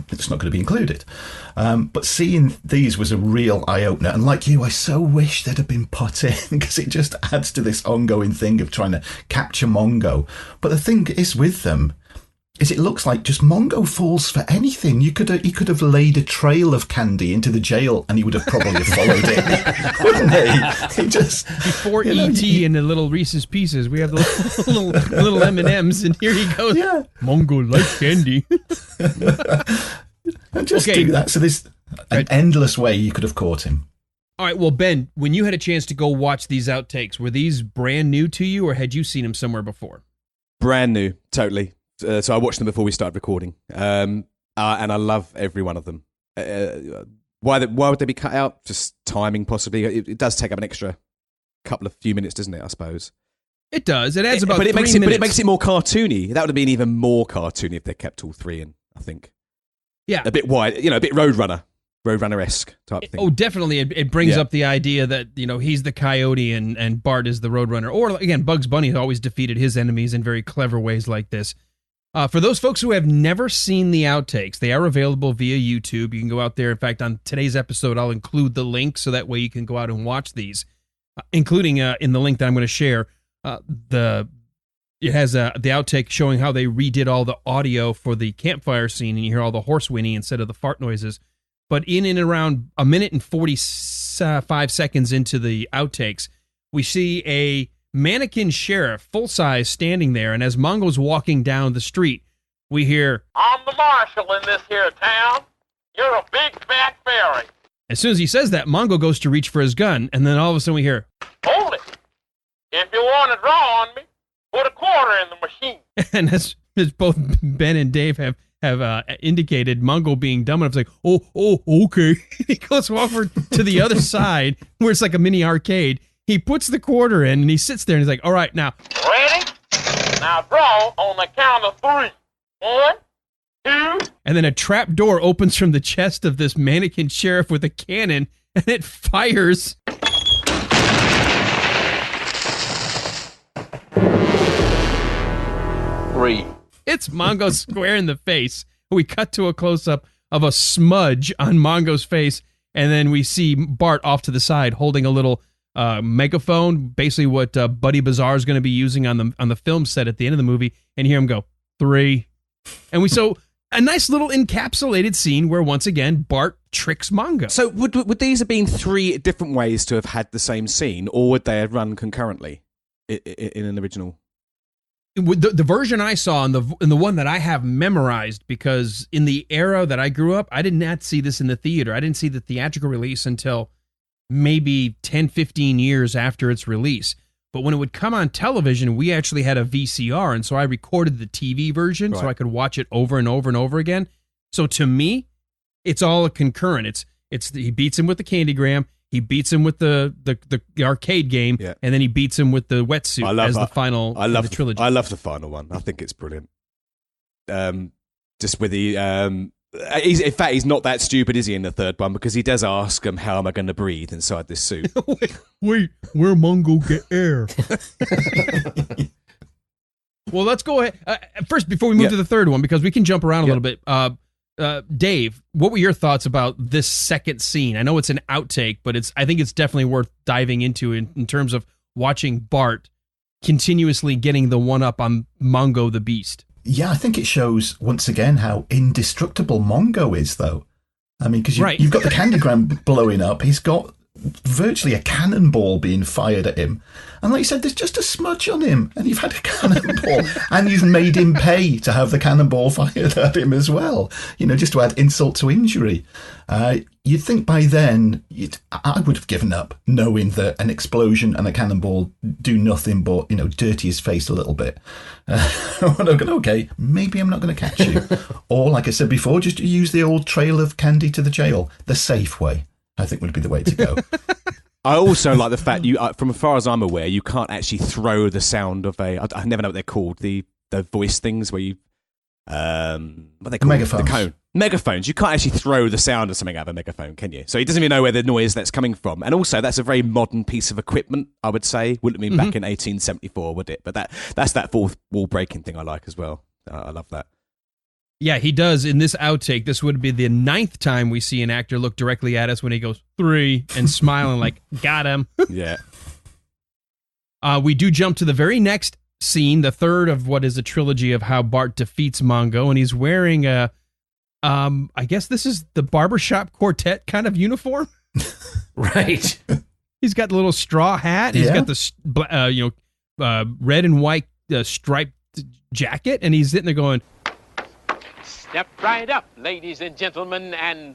it's not going to be included. But seeing these was a real eye-opener. And like you, I so wish they'd have been put in, because it just adds to this ongoing thing of trying to capture Mongo. But the thing is with them is it looks like just Mongo falls for anything. He could have laid a trail of candy into the jail and he would have probably followed it, wouldn't he? He just... Before E.T. and the little Reese's Pieces, we have the little M&Ms, and here he goes. Yeah. Mongo like candy. And just do that. So there's an endless way you could have caught him. All right, well, Ben, when you had a chance to go watch these outtakes, were these brand new to you, or had you seen them somewhere before? Brand new, totally. So I watched them before we started recording, and I love every one of them. Why would they be cut out? Just timing, possibly. It does take up an extra few minutes, doesn't it? I suppose it does. It adds about. But it 3 makes minutes. But it makes it more cartoony. That would have been even more cartoony if they kept all three in. I think. Yeah, a bit wide. A bit Roadrunner-esque type thing. Oh, definitely. It brings up the idea that he's the coyote and Bart is the Roadrunner. Or again, Bugs Bunny always defeated his enemies in very clever ways like this. For those folks who have never seen the outtakes, they are available via YouTube. You can go out there. In fact, on today's episode, I'll include the link so that way you can go out and watch these, including in the link that I'm going to share. It has the outtake showing how they redid all the audio for the campfire scene, and you hear all the horse whinny instead of the fart noises. But in and around a minute and 45 seconds into the outtakes, we see a mannequin sheriff, full size, standing there, and as Mongo's walking down the street, we hear, I'm the marshal in this here town. You're a big fat fairy. As soon as he says that, Mongo goes to reach for his gun, and then all of a sudden we hear, Hold it. If you want to draw on me, put a quarter in the machine. And as both Ben and Dave have indicated, Mongo being dumb enough to say, oh, okay. He goes over to the other side where it's like a mini arcade. He puts the quarter in and he sits there and he's like, all right, now. Ready? Now draw on the count of 3. 1, 2. And then a trap door opens from the chest of this mannequin sheriff with a cannon and it fires. 3. It's Mongo square in the face. We cut to a close-up of a smudge on Mongo's face, and then we see Bart off to the side holding a little megaphone, basically what Buddy Bazaar is going to be using on the film set at the end of the movie, and hear him go, 3. And we saw a nice little encapsulated scene where, once again, Bart tricks Mongo. So would these have been 3 different ways to have had the same scene, or would they have run concurrently in an original? The version I saw and the one that I have memorized, because in the era that I grew up, I did not see this in the theater. I didn't see the theatrical release until maybe 10, 15 years after its release. But when it would come on television, we actually had a VCR, and so I recorded the TV version so I could watch it over and over and over again. So to me, it's all a concurrent. It's he beats him with the Candygram. He beats him with the arcade game, and then he beats him with the wetsuit as the final of the trilogy. I love the final one. I think it's brilliant. Just with the... in fact, he's not that stupid, is he, in the third one? Because he does ask him, how am I going to breathe inside this suit? wait, where Mongo get air? Well, let's go ahead. First, before we move to the third one, because we can jump around a little bit, Dave, what were your thoughts about this second scene? I know it's an outtake, but I think it's definitely worth diving into in terms of watching Bart continuously getting the one-up on Mongo the Beast. Yeah, I think it shows, once again, how indestructible Mongo is, though. I mean, because you've got the Candygram blowing up. He's got virtually a cannonball being fired at him. And like you said, there's just a smudge on him, and you've had a cannonball, and you've made him pay to have the cannonball fired at him as well, just to add insult to injury. You'd think by then, I would have given up, knowing that an explosion and a cannonball do nothing but, dirty his face a little bit. Okay, maybe I'm not going to catch you. Or, like I said before, just use the old trail of candy to the jail, the safe way. I think would be the way to go. I also like the fact from as far as I'm aware, you can't actually throw the sound of I never know what they're called, the voice things where you, what are they called? Megaphones. The cone. Megaphones. You can't actually throw the sound of something out of a megaphone, can you? So he doesn't even know where the noise that's coming from. And also, that's a very modern piece of equipment, I would say. Wouldn't have been back in 1874, would it? But that's that fourth wall breaking thing I like as well. I love that. Yeah, he does. In this outtake, this would be the 9th time we see an actor look directly at us when he goes 3 and smiling like, got him. Yeah. We do jump to the very next scene, the third of what is a trilogy of how Bart defeats Mongo, and he's wearing I guess this is the barbershop quartet kind of uniform. Right. He's got the little straw hat. He's got the red and white striped jacket, and he's sitting there going, Step right up, ladies and gentlemen, and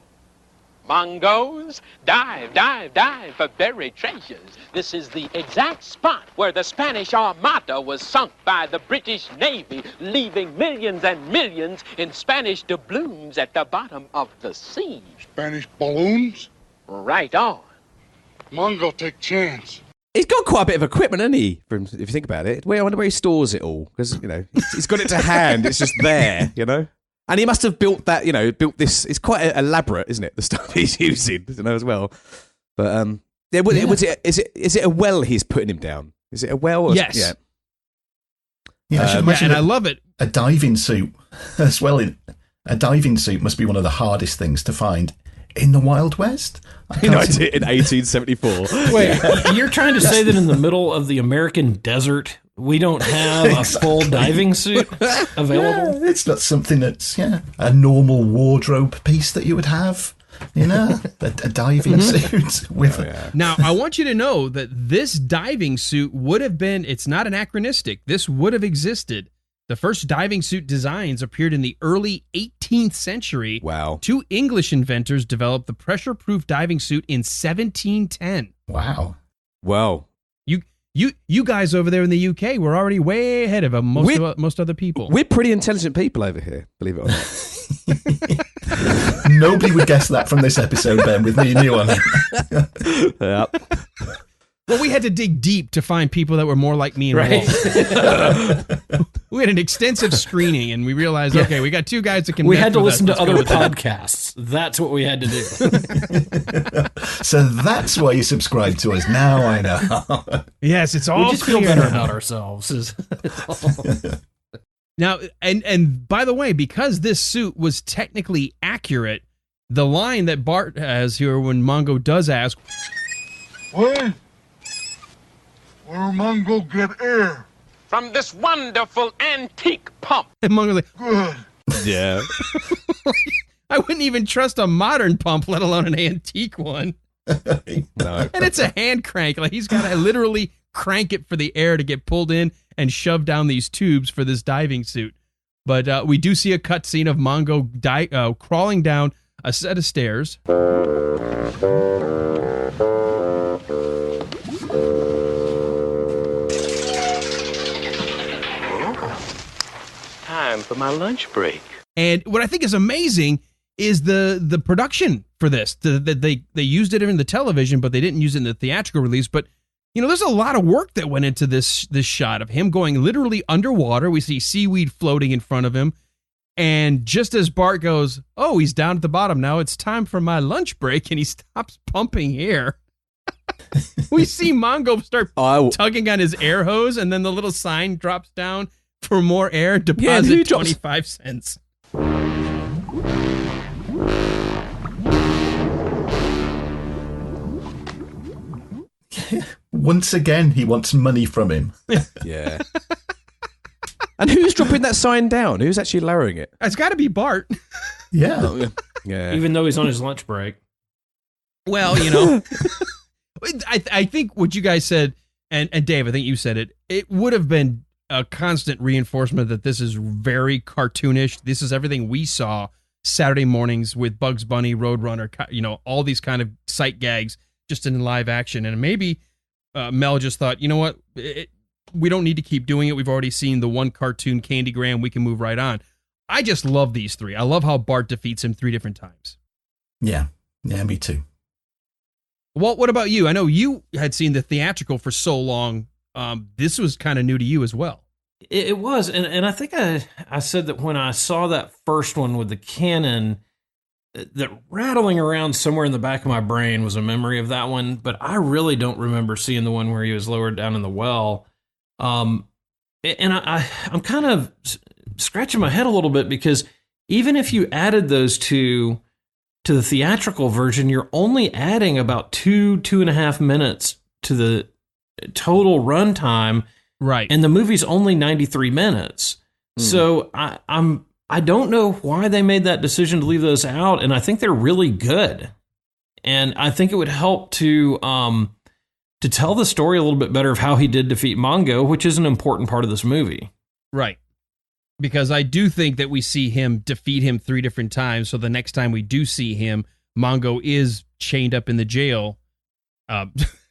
Mongos, dive, dive, dive for buried treasures. This is the exact spot where the Spanish Armada was sunk by the British Navy, leaving millions and millions in Spanish doubloons at the bottom of the sea. Spanish balloons? Right on. Mongo, take chance. He's got quite a bit of equipment, hasn't he? If you think about it. I wonder where he stores it all. Because, he's got it to hand. It's just there, And he must have built that, built this. It's quite elaborate, isn't it? The stuff he's using, as well. But is it a well he's putting him down? Is it a well? Or yes. Yeah. Yeah, I should imagine I love it. A diving suit as well. A diving suit must be one of the hardest things to find in the Wild West. In 1874. Wait, you're trying to say that in the middle of the American desert, we don't have a full diving suit available? Yeah, it's not something that's a normal wardrobe piece that you would have. A diving suit with Now, I want you to know that this diving suit would have been, it's not anachronistic. This would have existed. The first diving suit designs appeared in the early 18th century. Wow. 2 English inventors developed the pressure-proof diving suit in 1710. Wow. You guys over there in the UK were already way ahead of most other people. We're pretty intelligent people over here, believe it or not. Nobody would guess that from this episode, Ben, with me and you on it. Yep. Well, we had to dig deep to find people that were more like me and Walt. We had an extensive screening, and we realized, okay, we got 2 guys that can. We had to listen to other podcasts. That's what we had to do. So that's why you subscribe to us. Now I know. Yes, it's all we just clear feel better now. about ourselves. Now, and by the way, because this suit was technically accurate, the line that Bart has here when Mongo does ask, Where Mongo get air? From this wonderful antique pump. and Mongo's like, Good. Yeah. I wouldn't even trust a modern pump, let alone an antique one. No. And it's a hand crank. Like he's got to literally crank it for the air to get pulled in and shoved down these tubes for this diving suit. But we do see a cut scene of Mongo crawling down a set of stairs. Time for my lunch break. And what I think is amazing is the production for this. They used it in the television, but they didn't use it in the theatrical release. But there's a lot of work that went into this shot of him going literally underwater. We see seaweed floating in front of him, and just as Bart goes, "Oh, he's down at the bottom now. It's time for my lunch break," and he stops pumping air. We see Mongo start tugging on his air hose, and then the little sign drops down for more air. Deposit 25 cents. Once again, he wants money from him. Yeah. And who's dropping that sign down? Who's actually lowering it? It's got to be Bart. Yeah. Yeah. Even though he's on his lunch break. Well, I think what you guys said, and Dave, I think you said it, it would have been a constant reinforcement that this is very cartoonish. This is everything we saw Saturday mornings with Bugs Bunny, Roadrunner, all these kind of sight gags just in live action. And maybe Mel just thought, you know what, we don't need to keep doing it. We've already seen the one cartoon Candygram. We can move right on. I just love these 3. I love how Bart defeats him 3 different times. Yeah, me too. Walt, what about you? I know you had seen the theatrical for so long. This was kind of new to you as well. It was, and I think I said that when I saw that first one with the cannon, that rattling around somewhere in the back of my brain was a memory of that one, but I really don't remember seeing the one where he was lowered down in the well. And I'm kind of scratching my head a little bit because even if you added those 2 to the theatrical version, you're only adding about 2.5 minutes to the total runtime. Right. And the movie's only 93 minutes. So I don't know why they made that decision to leave those out, and I think they're really good. And I think it would help to tell the story a little bit better of how he did defeat Mongo, which is an important part of this movie. Right. Because I do think that we see him defeat him 3 different times, so the next time we do see him, Mongo is chained up in the jail.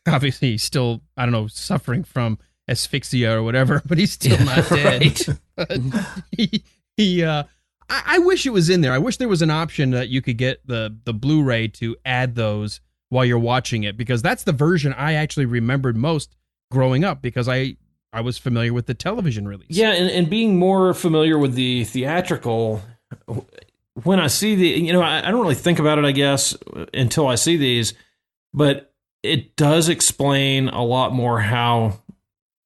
Obviously, he's still, I don't know, suffering from asphyxia or whatever, but he's still not dead. I wish it was in there. I wish there was an option that you could get the Blu-ray to add those while you're watching it, because that's the version I actually remembered most growing up, because I was familiar with the television release. Yeah, and being more familiar with the theatrical, when I see I don't really think about it, I guess, until I see these, but it does explain a lot more how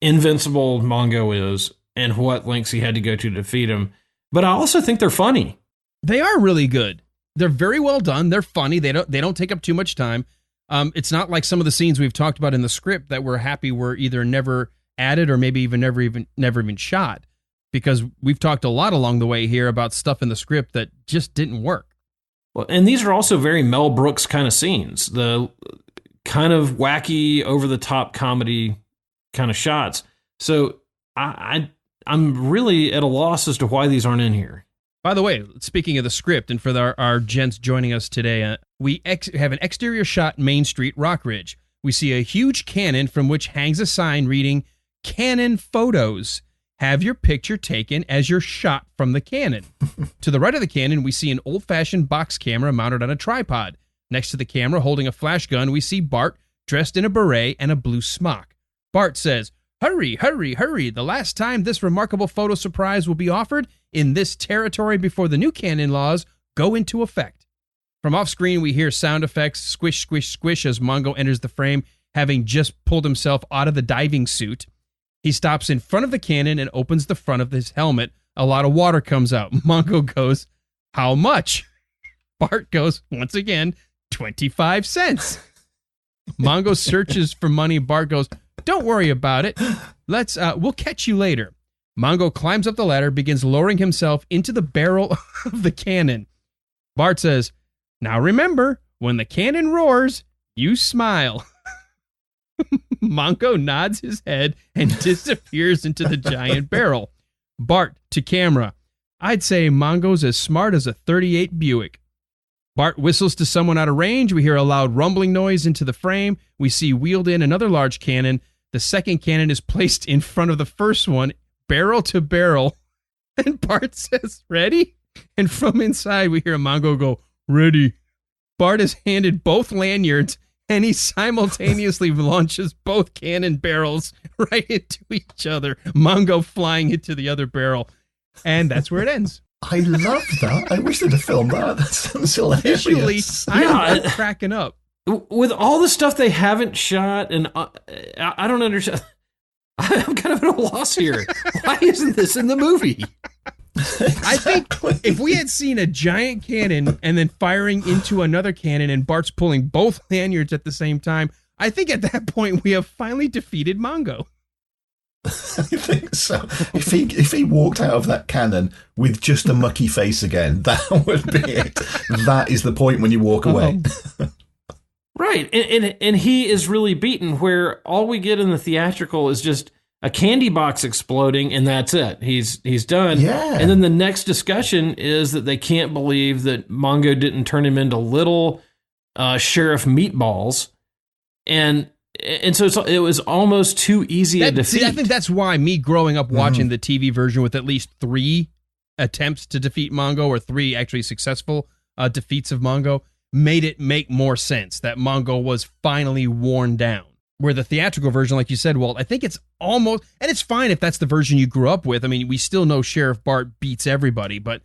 invincible Mongo is and what lengths he had to go to defeat him. But I also think they're funny. They are really good. They're very well done. They're funny. They don't take up too much time. It's not like some of the scenes we've talked about in the script that we're happy were either never added or maybe even never even shot, because we've talked a lot along the way here about stuff in the script that just didn't work. Well, and these are also very Mel Brooks kind of scenes, the kind of wacky, over the top comedy kind of shots. So I'm really at a loss as to why these aren't in here. By the way, speaking of the script, and for our gents joining us today, we have an exterior shot Main Street, Rockridge. We see a huge cannon from which hangs a sign reading, "Cannon Photos. Have your picture taken as you're shot from the cannon." To the right of the cannon, we see an old-fashioned box camera mounted on a tripod. Next to the camera, holding a flash gun, we see Bart dressed in a beret and a blue smock. Bart says, "Hurry, hurry, hurry. The last time this remarkable photo surprise will be offered in this territory before the new canon laws go into effect." From off-screen, we hear sound effects, squish, squish, squish, as Mongo enters the frame, having just pulled himself out of the diving suit. He stops in front of the cannon and opens the front of his helmet. A lot of water comes out. Mongo goes, "How much?" Bart goes, once again, 25 cents. Mongo searches for money. Bart goes, "Don't worry about it. We'll catch you later." Mongo climbs up the ladder, begins lowering himself into the barrel of the cannon. Bart says, "Now remember, when the cannon roars, you smile." Mongo nods his head and disappears into the giant barrel. Bart to camera, "I'd say Mongo's as smart as a 38 Buick." Bart whistles to someone out of range. We hear a loud rumbling noise into the frame. We see wheeled in another large cannon. The second cannon is placed in front of the first one, barrel to barrel. And Bart says, "Ready?" And from inside, we hear Mongo go, "Ready." Bart is handed both lanyards, and he simultaneously launches both cannon barrels right into each other, Mongo flying into the other barrel. And that's where it ends. I love that. I wish they'd have filmed that. That sounds hilarious. Visually, I'm cracking up. With all the stuff they haven't shot, and I don't understand. I'm kind of at a loss here. Why isn't this in the movie? I think if we had seen a giant cannon and then firing into another cannon and Bart's pulling both lanyards at the same time, I think at that point we have finally defeated Mongo. I think so. If he walked out of that cannon with just a mucky face again, that would be it. That is the point when you walk away. Right, and he is really beaten, where all we get in the theatrical is just a candy box exploding, and that's it. He's done. Yeah. And then the next discussion is that they can't believe that Mongo didn't turn him into little Sheriff Meatballs, and so it was almost too easy a defeat. See, I think that's why me growing up watching the TV version with at least 3 attempts to defeat Mongo, or 3 actually successful defeats of Mongo, made it make more sense that Mongo was finally worn down. Where the theatrical version, like you said, Walt, I think it's almost, and it's fine if that's the version you grew up with. I mean, we still know Sheriff Bart beats everybody, but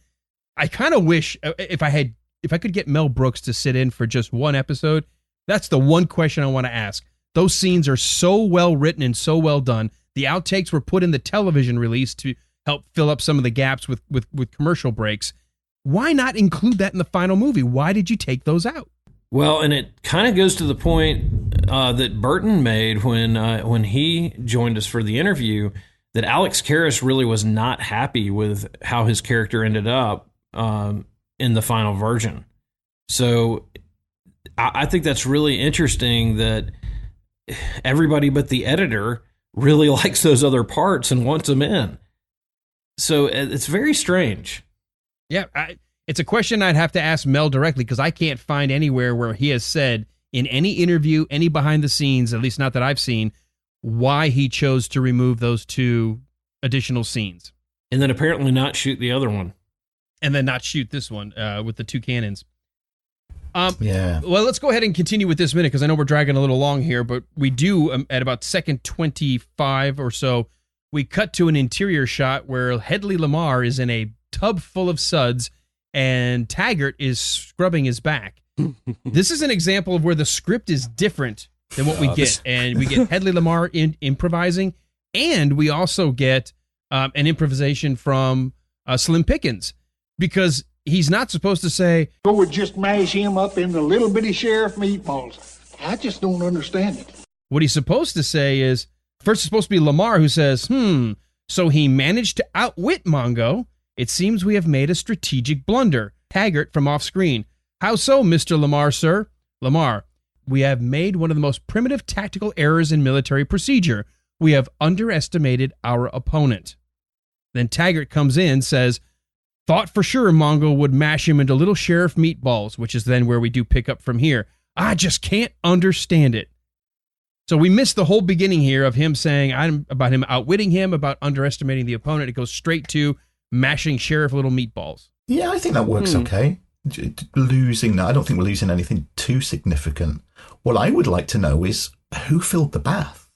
I kind of wish if I could get Mel Brooks to sit in for just one episode, that's the one question I want to ask. Those scenes are so well written and so well done. The outtakes were put in the television release to help fill up some of the gaps with commercial breaks. Why not include that in the final movie? Why did you take those out? Well, and it kind of goes to the point that Burton made when he joined us for the interview, that Alex Karras really was not happy with how his character ended up in the final version. So I think that's really interesting that everybody but the editor really likes those other parts and wants them in. So it's very strange. Yeah, It's a question I'd have to ask Mel directly because I can't find anywhere where he has said in any interview, any behind the scenes, at least not that I've seen, why he chose to remove those 2 additional scenes. And then apparently not shoot the other one. And then not shoot this one with the 2 cannons. Yeah. Well, let's go ahead and continue with this minute because I know we're dragging a little long here, but we do, at about second 25 or so, we cut to an interior shot where Hedley Lamar is in a tub full of suds and Taggart is scrubbing his back. This is an example of where the script is different than what we get. And we get Hedley Lamar improvising, and we also get an improvisation from Slim Pickens because he's not supposed to say, Or would just mash him up into little bitty sheriff meatballs. I just don't understand it. what he's supposed to say is, first it's supposed to be Lamar who says, so he managed to outwit Mongo. It seems we have made a strategic blunder. Taggart from off screen. How so, Mr. Lamar, sir? Lamar, we have made one of the most primitive tactical errors in military procedure. We have underestimated our opponent. Then Taggart comes in, says, thought for sure Mongo would mash him into little sheriff meatballs, which is then where we do pick up from here. I just can't understand it. So we missed the whole beginning here of him saying about him outwitting him, about underestimating the opponent. It goes straight to mashing sheriff little meatballs. Yeah, I think that works okay. Losing that, I don't think we're losing anything too significant. What I would like to know is who filled the bath?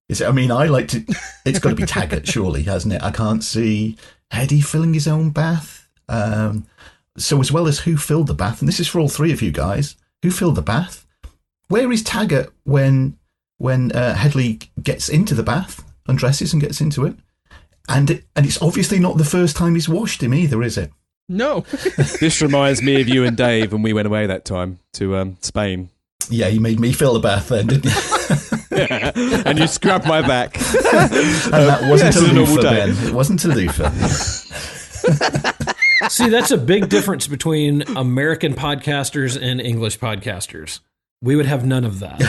It's got to be Taggart, surely, hasn't it? I can't see Eddie filling his own bath. So as well as who filled the bath, and this is for all 3 of you guys, who filled the bath? Where is Taggart when Hedley gets into the bath, undresses and gets into it? And it's obviously not the first time he's washed him either, is it? No. This reminds me of you and Dave when we went away that time to Spain. Yeah, you made me fill the bath then, didn't you? And you scrubbed my back. And that wasn't a loofah, Ben. It wasn't a loofah. See, that's a big difference between American podcasters and English podcasters. We would have none of that.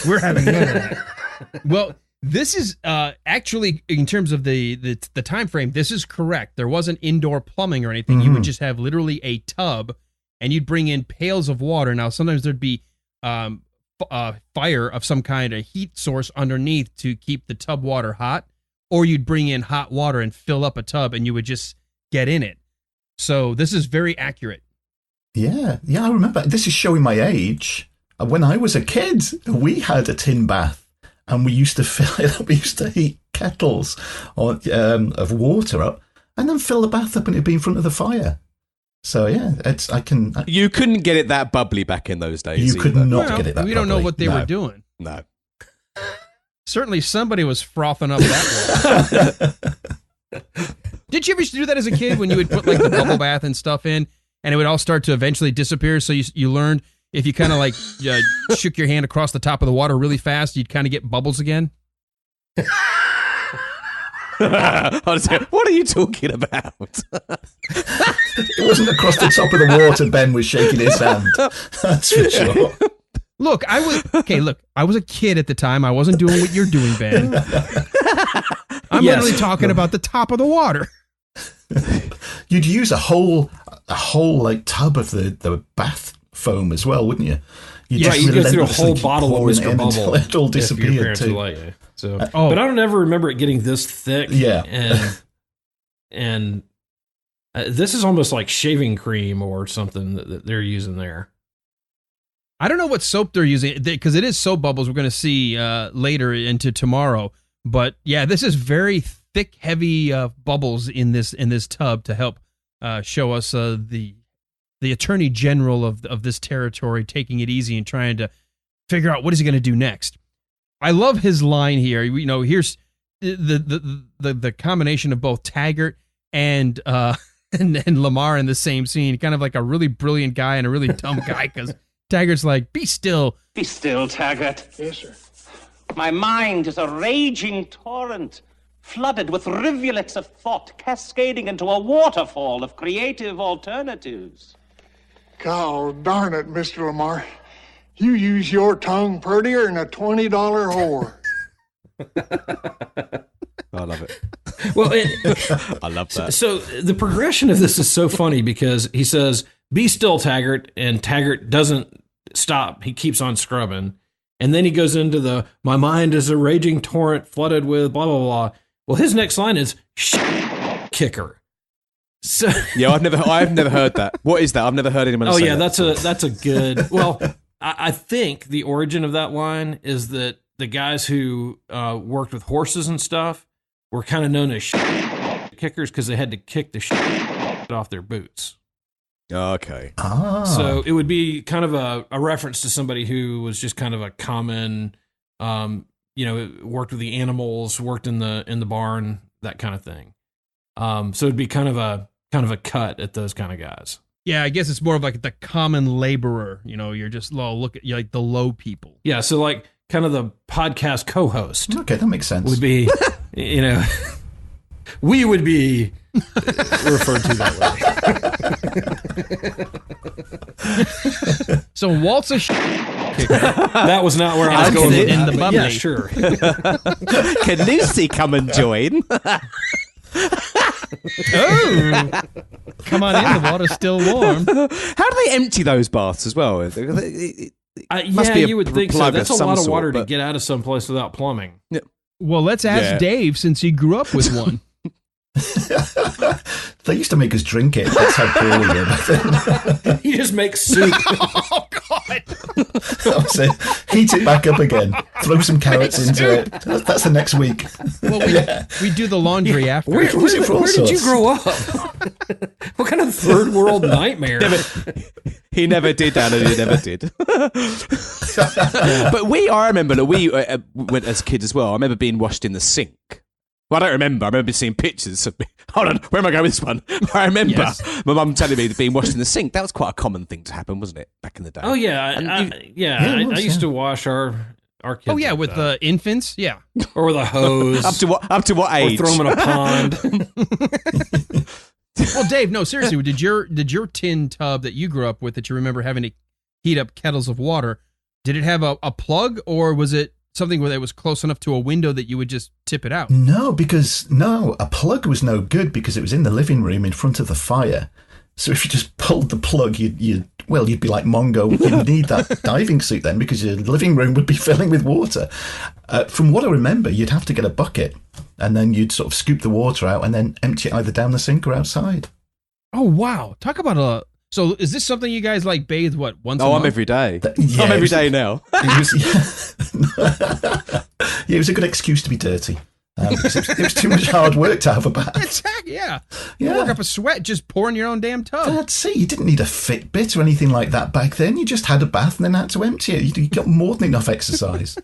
We're having none of that. Well, this is actually, in terms of the time frame, this is correct. There wasn't indoor plumbing or anything. You would just have literally a tub, and you'd bring in pails of water. Now, sometimes there'd be fire of some kind, a heat source underneath to keep the tub water hot, or you'd bring in hot water and fill up a tub, and you would just get in it. So this is very accurate. Yeah, I remember. This is showing my age. When I was a kid, we had a tin bath. And we used to fill it up. We used to heat kettles of water up, and then fill the bath up, and it'd be in front of the fire. So yeah, You couldn't get it that bubbly back in those days. You could not get it that bubbly. We don't know what they were doing. No. Certainly, somebody was frothing up that water. Did you ever used to do that as a kid when you would put like the bubble bath and stuff in, and it would all start to eventually disappear? So you learned. If you kind of like shook your hand across the top of the water really fast, you'd kind of get bubbles again. What are you talking about? It wasn't across the top of the water. Ben was shaking his hand. That's for sure. Look, I was a kid at the time. I wasn't doing what you're doing, Ben. I'm literally talking about the top of the water. You'd use a whole like tub of the bath foam as well, wouldn't you? You'd go through a whole bottle of Mr. Bubble. It all disappeared too. But I don't ever remember it getting this thick. Yeah, and this is almost like shaving cream or something that they're using there. I don't know what soap they're using because it is soap bubbles. We're going to see later into tomorrow. But yeah, this is very thick, heavy bubbles in this tub to help show us the attorney general of this territory taking it easy and trying to figure out what is he going to do next. I love his line here. You know, here's the combination of both Taggart and Lamar in the same scene, kind of like a really brilliant guy and a really dumb guy, because Taggart's like, be still. Be still, Taggart. Yes, sir. My mind is a raging torrent, flooded with rivulets of thought, cascading into a waterfall of creative alternatives. God darn it, Mr. Lamar. You use your tongue prettier than a $20 whore. I love it. Well, I love that. So the progression of this is so funny because he says, "Be still, Taggart," and Taggart doesn't stop. He keeps on scrubbing. And then he goes into "my mind is a raging torrent flooded with blah, blah, blah." Well, his next line is kicker. So yeah, I've never heard that. What is that? I've never heard anyone say that. That's a good, well, I think the origin of that line is that the guys who worked with horses and stuff were kind of known as kickers because they had to kick the off their boots. Okay. So it would be kind of a reference to somebody who was just kind of a common, worked with the animals, worked in the barn, that kind of thing. So it'd be kind of a cut at those kind of guys. Yeah, I guess it's more of like the common laborer. You're just look at like the low people. Yeah, so like kind of the podcast co-host. Okay, that makes sense. Would be, we would be referred to that way. So Walt's a kicker. That was not where I was going with in the bubbly. Yeah, sure. Can Lucy come and join? Oh, come on in. The water's still warm. How do they empty those baths as well? Must be you would think so. That's a lot of water to get out of someplace without plumbing. Yeah. Well, let's ask Dave since he grew up with one. They used to make us drink it. That's how poor we were. You just make soup. Oh, God. That's it. Heat it back up again. Throw some carrots into it. That's the next week. Well, we do the laundry after. Where did you grow up? What kind of third world nightmare? He never did, Alan. He never did. But I remember that we went as kids as well. I remember being washed in the sink. Well, I don't remember. I remember seeing pictures of me. Hold on, where am I going with this one? I remember my mum telling me being washed in the sink. That was quite a common thing to happen, wasn't it, back in the day? Oh, yeah. I used to wash our kids. Oh, yeah, with the infants? Yeah. Or with a hose. Up to what age? Or throw them in a pond. Well, Dave, no, seriously, did your tin tub that you grew up with that you remember having to heat up kettles of water, did it have a plug, or was it something where it was close enough to a window that you would just tip it out? No, a plug was no good because it was in the living room in front of the fire. So if you just pulled the plug, you'd be like Mongo. You'd need that diving suit then because your living room would be filling with water. From what I remember, you'd have to get a bucket and then you'd sort of scoop the water out and then empty it either down the sink or outside. Oh, wow. Talk about so is this something you guys like bathe once a month? I'm every day. I'm every day now. It was a good excuse to be dirty. It was too much hard work to have a bath. Exactly, yeah. You work up a sweat just pouring your own damn tub. That's it. You didn't need a Fitbit or anything like that back then. You just had a bath and then had to empty it. You got more than enough exercise.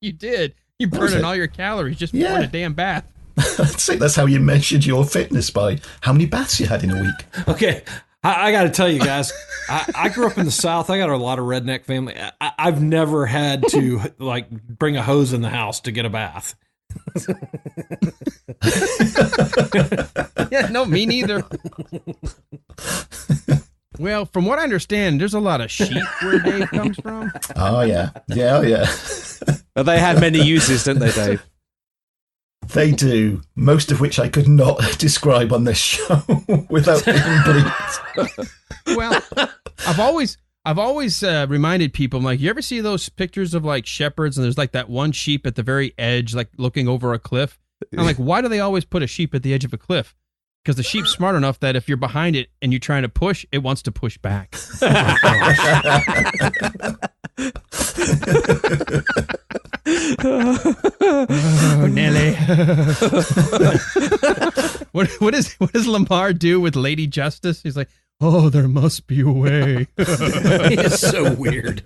You did. You burning all your calories just pouring a damn bath. That's it. That's how you measured your fitness, by how many baths you had in a week. Okay. I got to tell you guys, I grew up in the South. I got a lot of redneck family. I've never had to bring a hose in the house to get a bath. Yeah, no, me neither. Well, from what I understand, there's a lot of sheep where Dave comes from. Oh, yeah. Yeah, Well, they have many uses, don't they, Dave? They do, most of which I could not describe on this show without being bleeped. Well, I've always reminded people, I'm like, you ever see those pictures of like shepherds and there's like that one sheep at the very edge, like looking over a cliff? I'm like, why do they always put a sheep at the edge of a cliff? Because the sheep's smart enough that if you're behind it and you're trying to push, it wants to push back. Oh, Nelly. What does Lamar do with Lady Justice? He's like, oh, there must be a way. It's so weird.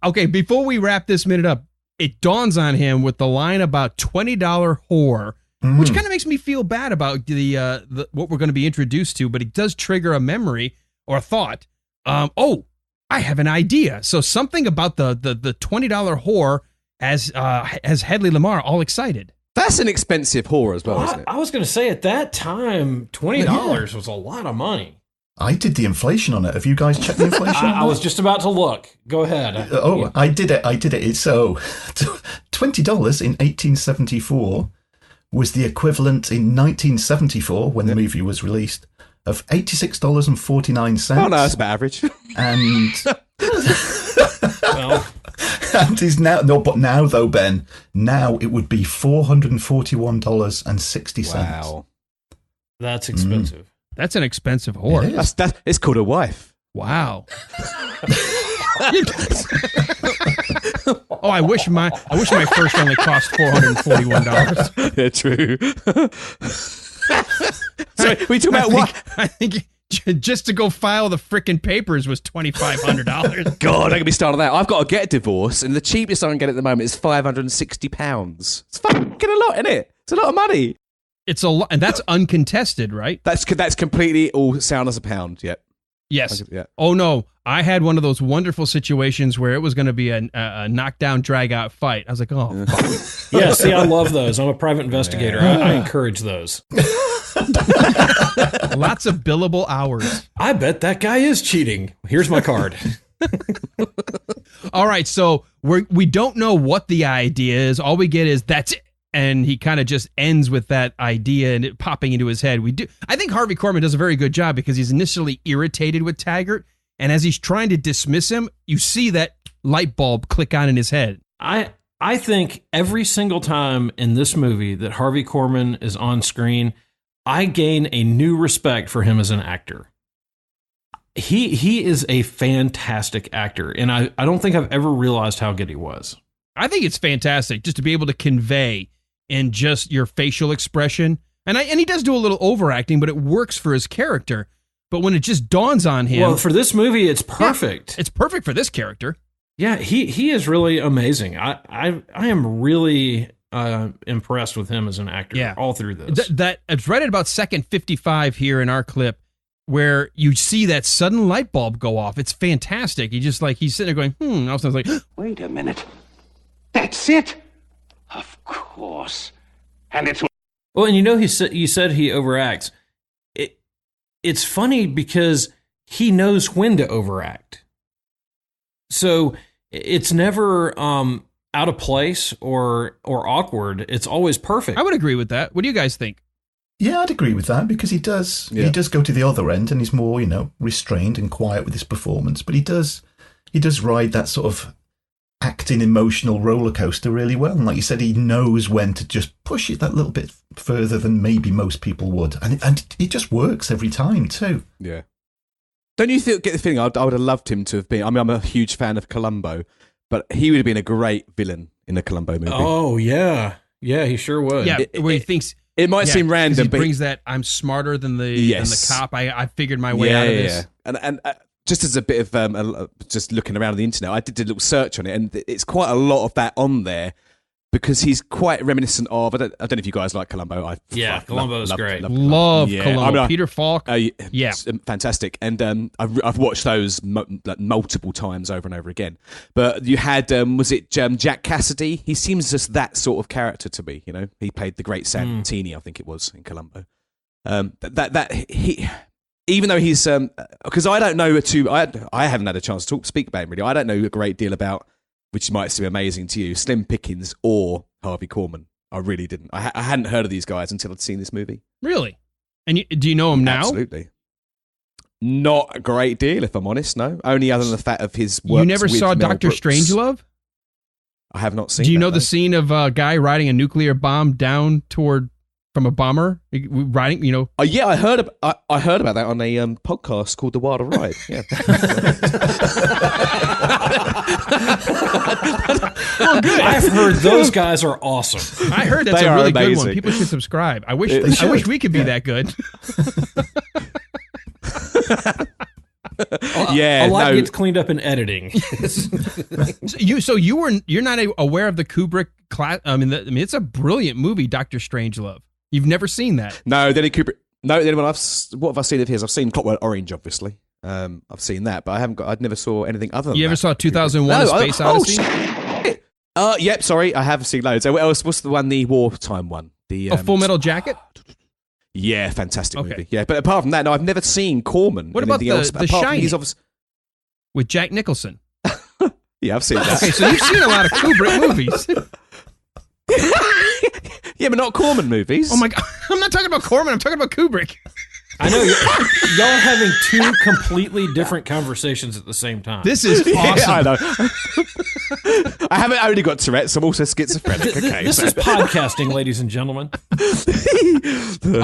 Okay, before we wrap this minute up, it dawns on him with the line about $20 whore, which kind of makes me feel bad about the what we're going to be introduced to, but it does trigger a memory or a thought. I have an idea. So something about the $20 whore has Hedley Lamar all excited. That's an expensive whore as well, isn't it? I was going to say at that time, $20 was a lot of money. I did the inflation on it. Have you guys checked the inflation? I was just about to look. Go ahead. I did it. It's so $20 $20 in 1874 was the equivalent in 1974, when the movie was released, of $86.49. Oh, no, that's about average. And Well, and is now but now though, Ben, now it would be $441.60. Wow. that's expensive. That's an expensive whore. It is. It's called a wife. Wow. Oh, I wish my first only cost $441. Yeah, true. So we talk about what? I think just to go file the frickin' papers was $2,500. God, I can be starting that. I've got to get a divorce, and the cheapest I can get at the moment is £560. It's fucking a lot, isn't it? It's a lot of money. It's a lot, and that's uncontested, right? That's completely all sound as a pound. Yep. Yes. Yeah. Oh no, I had one of those wonderful situations where it was going to be a knockdown, drag out fight. I was like, oh, fuck. Yeah, see, I love those. I'm a private investigator. I encourage those. Lots of billable hours. I bet that guy is cheating. Here's my card. All right, so we don't know what the idea is. All we get is that's it. And he kind of just ends with that idea and it popping into his head. I think Harvey Korman does a very good job because he's initially irritated with Taggart, and as he's trying to dismiss him, you see that light bulb click on in his head. I think every single time in this movie that Harvey Korman is on screen, I gain a new respect for him as an actor. He is a fantastic actor, and I don't think I've ever realized how good he was. I think it's fantastic just to be able to convey in just your facial expression. And he does do a little overacting, but it works for his character. But when it just dawns on him... Well, for this movie, it's perfect. Yeah, it's perfect for this character. Yeah, he is really amazing. I am really impressed with him as an actor all through this. It's right at about second 55 here in our clip where you see that sudden light bulb go off. It's fantastic. He's sitting there going, All of a sudden, like, Wait a minute. That's it? Of course. And it's... Well, and you said he overacts. It's funny because he knows when to overact. So it's never out of place or awkward. It's always perfect. I would agree with that. What do you guys think? Yeah, I'd agree with that because he does go to the other end and he's more, restrained and quiet with his performance. But he does ride that sort of acting emotional roller coaster really well. And like you said, he knows when to just push it that little bit further than maybe most people would. And it just works every time too. Yeah. Don't you get the feeling I would have loved him to have been... I mean, I'm a huge fan of Columbo, but he would have been a great villain in a Columbo movie. Oh, yeah. Yeah, he sure would. Yeah, where he thinks... It might seem random, but he brings that I'm smarter than the cop. I figured my way out of this. Yeah. And just as a bit of just looking around the internet, I did a little search on it, and it's quite a lot of that on there because he's quite reminiscent of. I don't know if you guys like Columbo. Columbo is great. Love Columbo. Peter Falk. It's fantastic, and I've watched those multiple times over and over again. But you had was it Jack Cassidy? He seems just that sort of character to me. He played the great Santini, I think it was in Columbo. Even though he's, because I don't know I haven't had a chance to speak about him really. I don't know a great deal about, which might seem amazing to you, Slim Pickens or Harvey Korman. I really didn't. I hadn't heard of these guys until I'd seen this movie. Really? And do you know him now? Absolutely. Not a great deal, if I'm honest. No, only other than the fact of his work. You never saw Dr. Strangelove? I have not seen. Do you know though. the scene of a guy riding a nuclear bomb down from a bomber riding, Oh yeah, I heard about that on a podcast called The Wilder Ride. Yeah. Well, good. I've heard those guys are awesome. I heard that's a really good one. People should subscribe. I wish we could be that good. A lot gets cleaned up in editing. You're not aware of the Kubrick class? I mean, it's a brilliant movie, Dr. Strangelove. You've never seen that? No, then Kubrick. No, then what have I seen of his? I've seen Clockwork Orange, obviously. I've seen that, but I'd never saw anything other than that. You ever saw 2001: A Space Odyssey? Yep. Sorry, I have seen loads. What else? What's the wartime one? The Full Metal Jacket. Yeah, fantastic movie. Yeah, but apart from that, no, I've never seen Corman. What about the Shining? With Jack Nicholson. Yeah, I've seen that. Okay, so you've seen a lot of Kubrick movies. Yeah, but not Corman movies. Oh my God. I'm not talking about Corman. I'm talking about Kubrick. I know y'all are having two completely different conversations at the same time. This is awesome. Yeah, I know. I haven't only got Tourette's. I'm also schizophrenic. Okay, this is podcasting, ladies and gentlemen.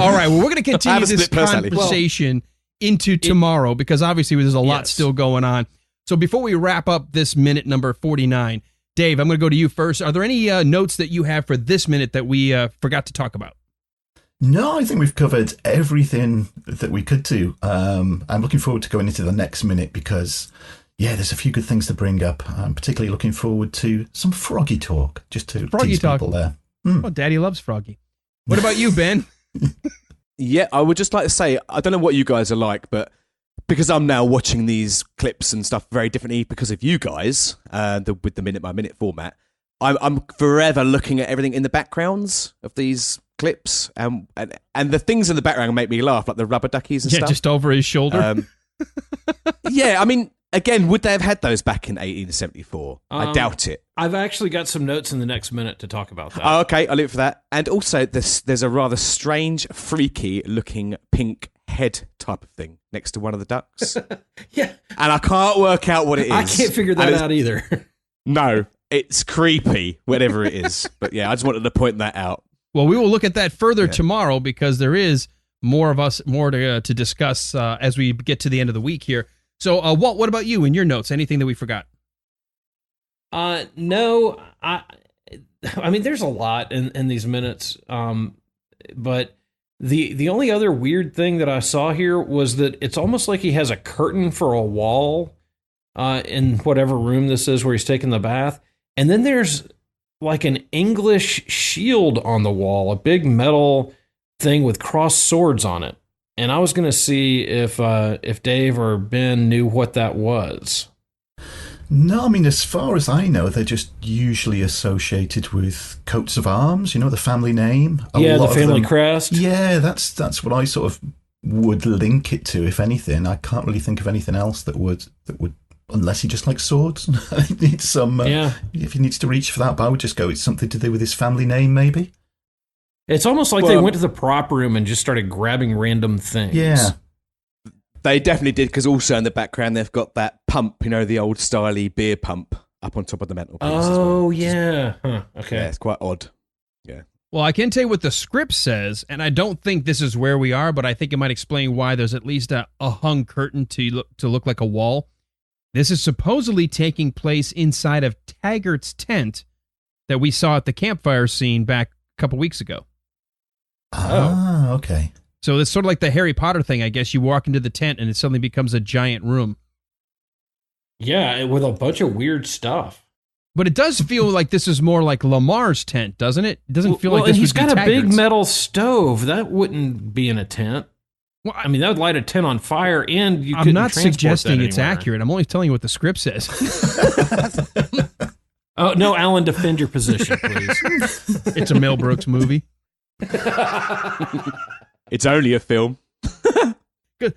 All right. Well, we're going to continue this conversation into tomorrow because obviously there's a lot still going on. So before we wrap up this minute number 49, Dave, I'm going to go to you first. Are there any notes that you have for this minute that we forgot to talk about? No, I think we've covered everything that we could do. I'm looking forward to going into the next minute because, there's a few good things to bring up. I'm particularly looking forward to some Froggy talk, just to tease people there. Oh, Daddy loves Froggy. What about you, Ben? Yeah, I would just like to say, I don't know what you guys are like, but because I'm now watching these clips and stuff very differently because of you guys, with the minute-by-minute format, I'm forever looking at everything in the backgrounds of these clips, and the things in the background make me laugh, like the rubber duckies and stuff. Yeah, just over his shoulder. Yeah, I mean, again, would they have had those back in 1874? I doubt it. I've actually got some notes in the next minute to talk about that. Oh, okay, I'll look for that. And also, there's a rather strange, freaky-looking pink head type of thing next to one of the ducks. Yeah. And I can't work out what it is. I can't figure that out either. No, it's creepy, whatever it is. But yeah, I just wanted to point that out. Well, we will look at that further tomorrow because there is more to discuss as we get to the end of the week here. So, Walt, what about you in your notes? Anything that we forgot? No, I mean, there's a lot in these minutes, but the only other weird thing that I saw here was that it's almost like he has a curtain for a wall in whatever room this is where he's taking the bath, and then there's like an English shield on the wall, a big metal thing with crossed swords on it. And I was going to see if Dave or Ben knew what that was. No, I mean, as far as I know, they're just usually associated with coats of arms, the family name. The family crest. Yeah, that's what I sort of would link it to, if anything. I can't really think of anything else that would unless he just likes swords. If he needs to reach for that, but I would just go, it's something to do with his family name, maybe. It's almost like they went to the prop room and just started grabbing random things. Yeah. They definitely did, because also in the background they've got that pump, the old styly beer pump up on top of the mantelpiece. Oh, yeah. Huh. Okay. Yeah, it's quite odd. Yeah. Well, I can tell you what the script says, and I don't think this is where we are, but I think it might explain why there's at least a hung curtain to look like a wall. This is supposedly taking place inside of Taggart's tent that we saw at the campfire scene back a couple weeks ago. Ah, okay. So it's sort of like the Harry Potter thing, I guess. You walk into the tent and it suddenly becomes a giant room. Yeah, with a bunch of weird stuff. But it does feel like this is more like Lamar's tent, doesn't it? It doesn't feel like this he's would be got a big Taggart's. metal stove. That wouldn't be in a tent. Well, I mean, that would light a tent on fire, and you couldn't I'm not transport suggesting that it's anywhere. accurate. I'm only telling you what the script says. Oh, no, Alan, defend your position, please. It's a Mel Brooks movie. It's only a film.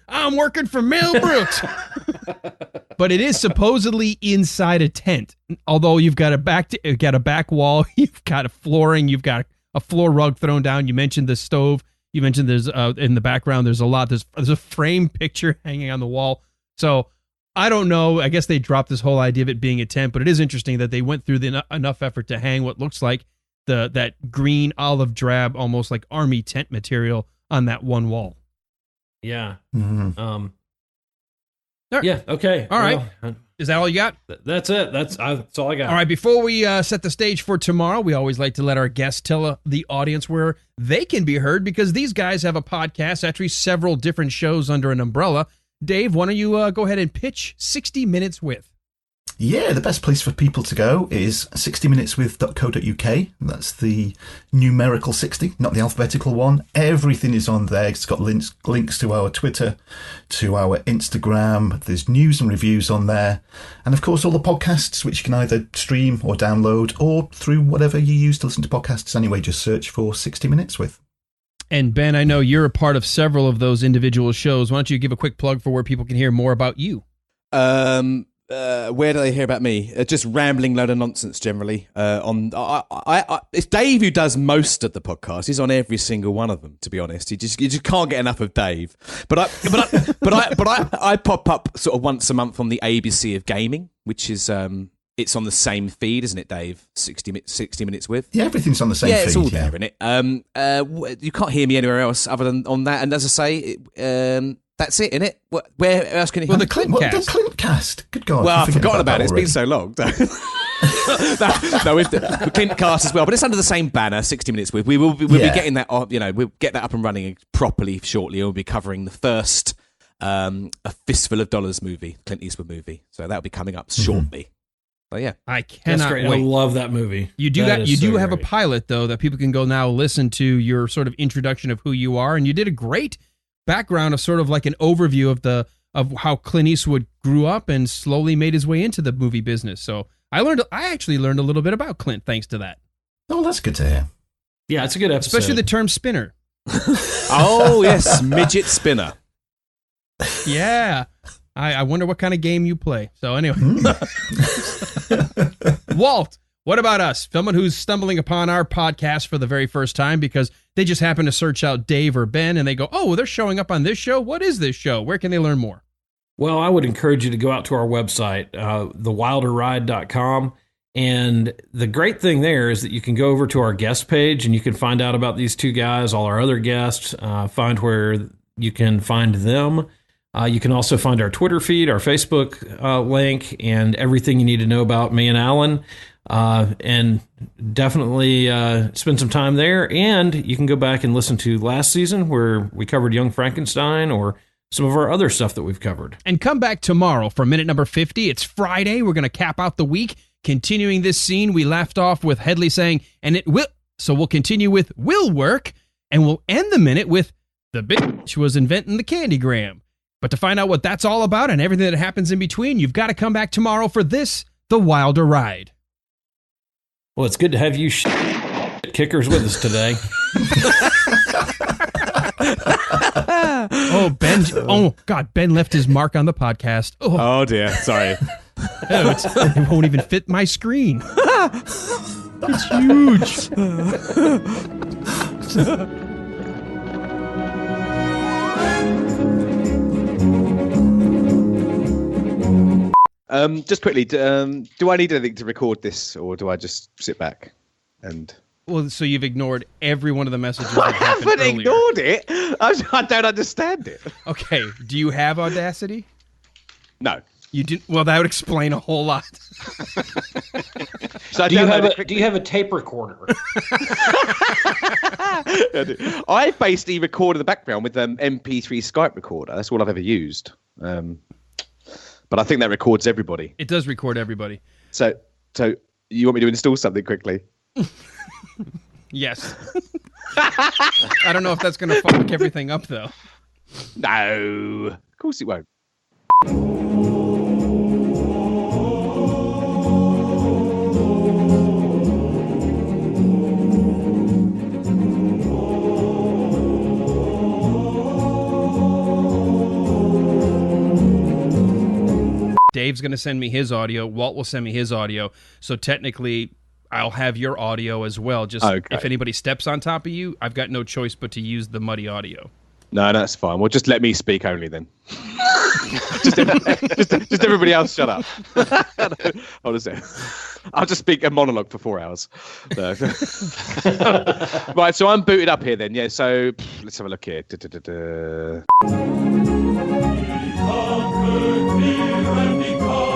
I'm working for Mel Brooks. But it is supposedly inside a tent. Although you've got a back wall, you've got a flooring, you've got a floor rug thrown down. You mentioned the stove. You mentioned there's in the background there's a lot. There's a frame picture hanging on the wall. So I don't know. I guess they dropped this whole idea of it being a tent, but it is interesting that they went through enough effort to hang what looks like that green olive drab, almost like army tent material on that one wall. Yeah. Mm-hmm. Yeah. Okay. All right. Well, is that all you got? That's it. That's all I got. All right. Before we set the stage for tomorrow, we always like to let our guests tell the audience where they can be heard, because these guys have a podcast, actually several different shows under an umbrella. Dave, why don't you go ahead and pitch 60 Minutes With? Yeah, the best place for people to go is 60minuteswith.co.uk. That's the numerical 60, not the alphabetical one. Everything is on there. It's got links to our Twitter, to our Instagram. There's news and reviews on there. And of course, all the podcasts, which you can either stream or download, or through whatever you use to listen to podcasts anyway. Just search for 60 Minutes With. And Ben, I know you're a part of several of those individual shows. Why don't you give a quick plug for where people can hear more about you? Where do they hear about me? Just rambling load of nonsense generally. It's Dave who does most of the podcast. He's on every single one of them. To be honest, you just can't get enough of Dave. But I pop up sort of once a month on the ABC of Gaming, which is it's on the same feed, isn't it, Dave? 60 minutes with. Yeah, everything's on the same feed. It's all there, isn't it? You can't hear me anywhere else other than on that. And as I say, that's it, innit? Where else can you? Well, the ClintCast. The ClintCast. Good God. Well, I've forgotten about it. It's been so long. No, with the ClintCast as well, but it's under the same banner. 60 minutes with. We'll be getting that. We'll get that up and running properly shortly. We'll be covering the first A Fistful of Dollars movie, Clint Eastwood movie. So that'll be coming up shortly. So yeah, I cannot wait. I love that movie. You do that. You do have a pilot though that people can go now listen to your sort of introduction of who you are, and you did a great background of sort of like an overview of how Clint Eastwood grew up and slowly made his way into the movie business. So I actually learned a little bit about Clint thanks to that. Oh, that's good to hear. Yeah, it's a good episode. Especially the term spinner. Oh yes, midget spinner. Yeah. I wonder what kind of game you play. So anyway. Walt, what about us? Someone who's stumbling upon our podcast for the very first time because they just happen to search out Dave or Ben and they go, oh, they're showing up on this show? What is this show? Where can they learn more? Well, I would encourage you to go out to our website, thewilderride.com. And the great thing there is that you can go over to our guest page and you can find out about these two guys, all our other guests, find where you can find them. You can also find our Twitter feed, our Facebook link, and everything you need to know about me and Alan. And definitely spend some time there. And you can go back and listen to last season where we covered Young Frankenstein or some of our other stuff that we've covered. And come back tomorrow for minute number 50. It's Friday. We're going to cap out the week. Continuing this scene, we left off with Hedley saying, and it will. So we'll continue with will work. And we'll end the minute with the bitch was inventing the Candygram. But to find out what that's all about and everything that happens in between, you've got to come back tomorrow for this, The Wilder Ride. Well, it's good to have you kickers with us today. Ben left his mark on the podcast. Oh dear, sorry. It won't even fit my screen. It's huge. Just quickly, do I need anything to record this, or do I just sit back and? Well, so you've ignored every one of the messages. I haven't ignored it. I don't understand it. Okay, do you have Audacity? No. You didn't. Well, that would explain a whole lot. So do you have a tape recorder? I basically recorded the background with MP3 Skype recorder. That's all I've ever used. But I think that records everybody. It does record everybody. So you want me to install something quickly? Yes. I don't know if that's going to fuck everything up, though. No, of course it won't. Dave's going to send me his audio. Walt will send me his audio. So technically, I'll have your audio as well. Just if anybody steps on top of you, I've got no choice but to use the muddy audio. No, that's fine. Well, just let me speak only then. just everybody else shut up. I'll just speak a monologue for 4 hours. No. Right, so I'm booted up here then. Yeah, so let's have a look here. Conquered fear and become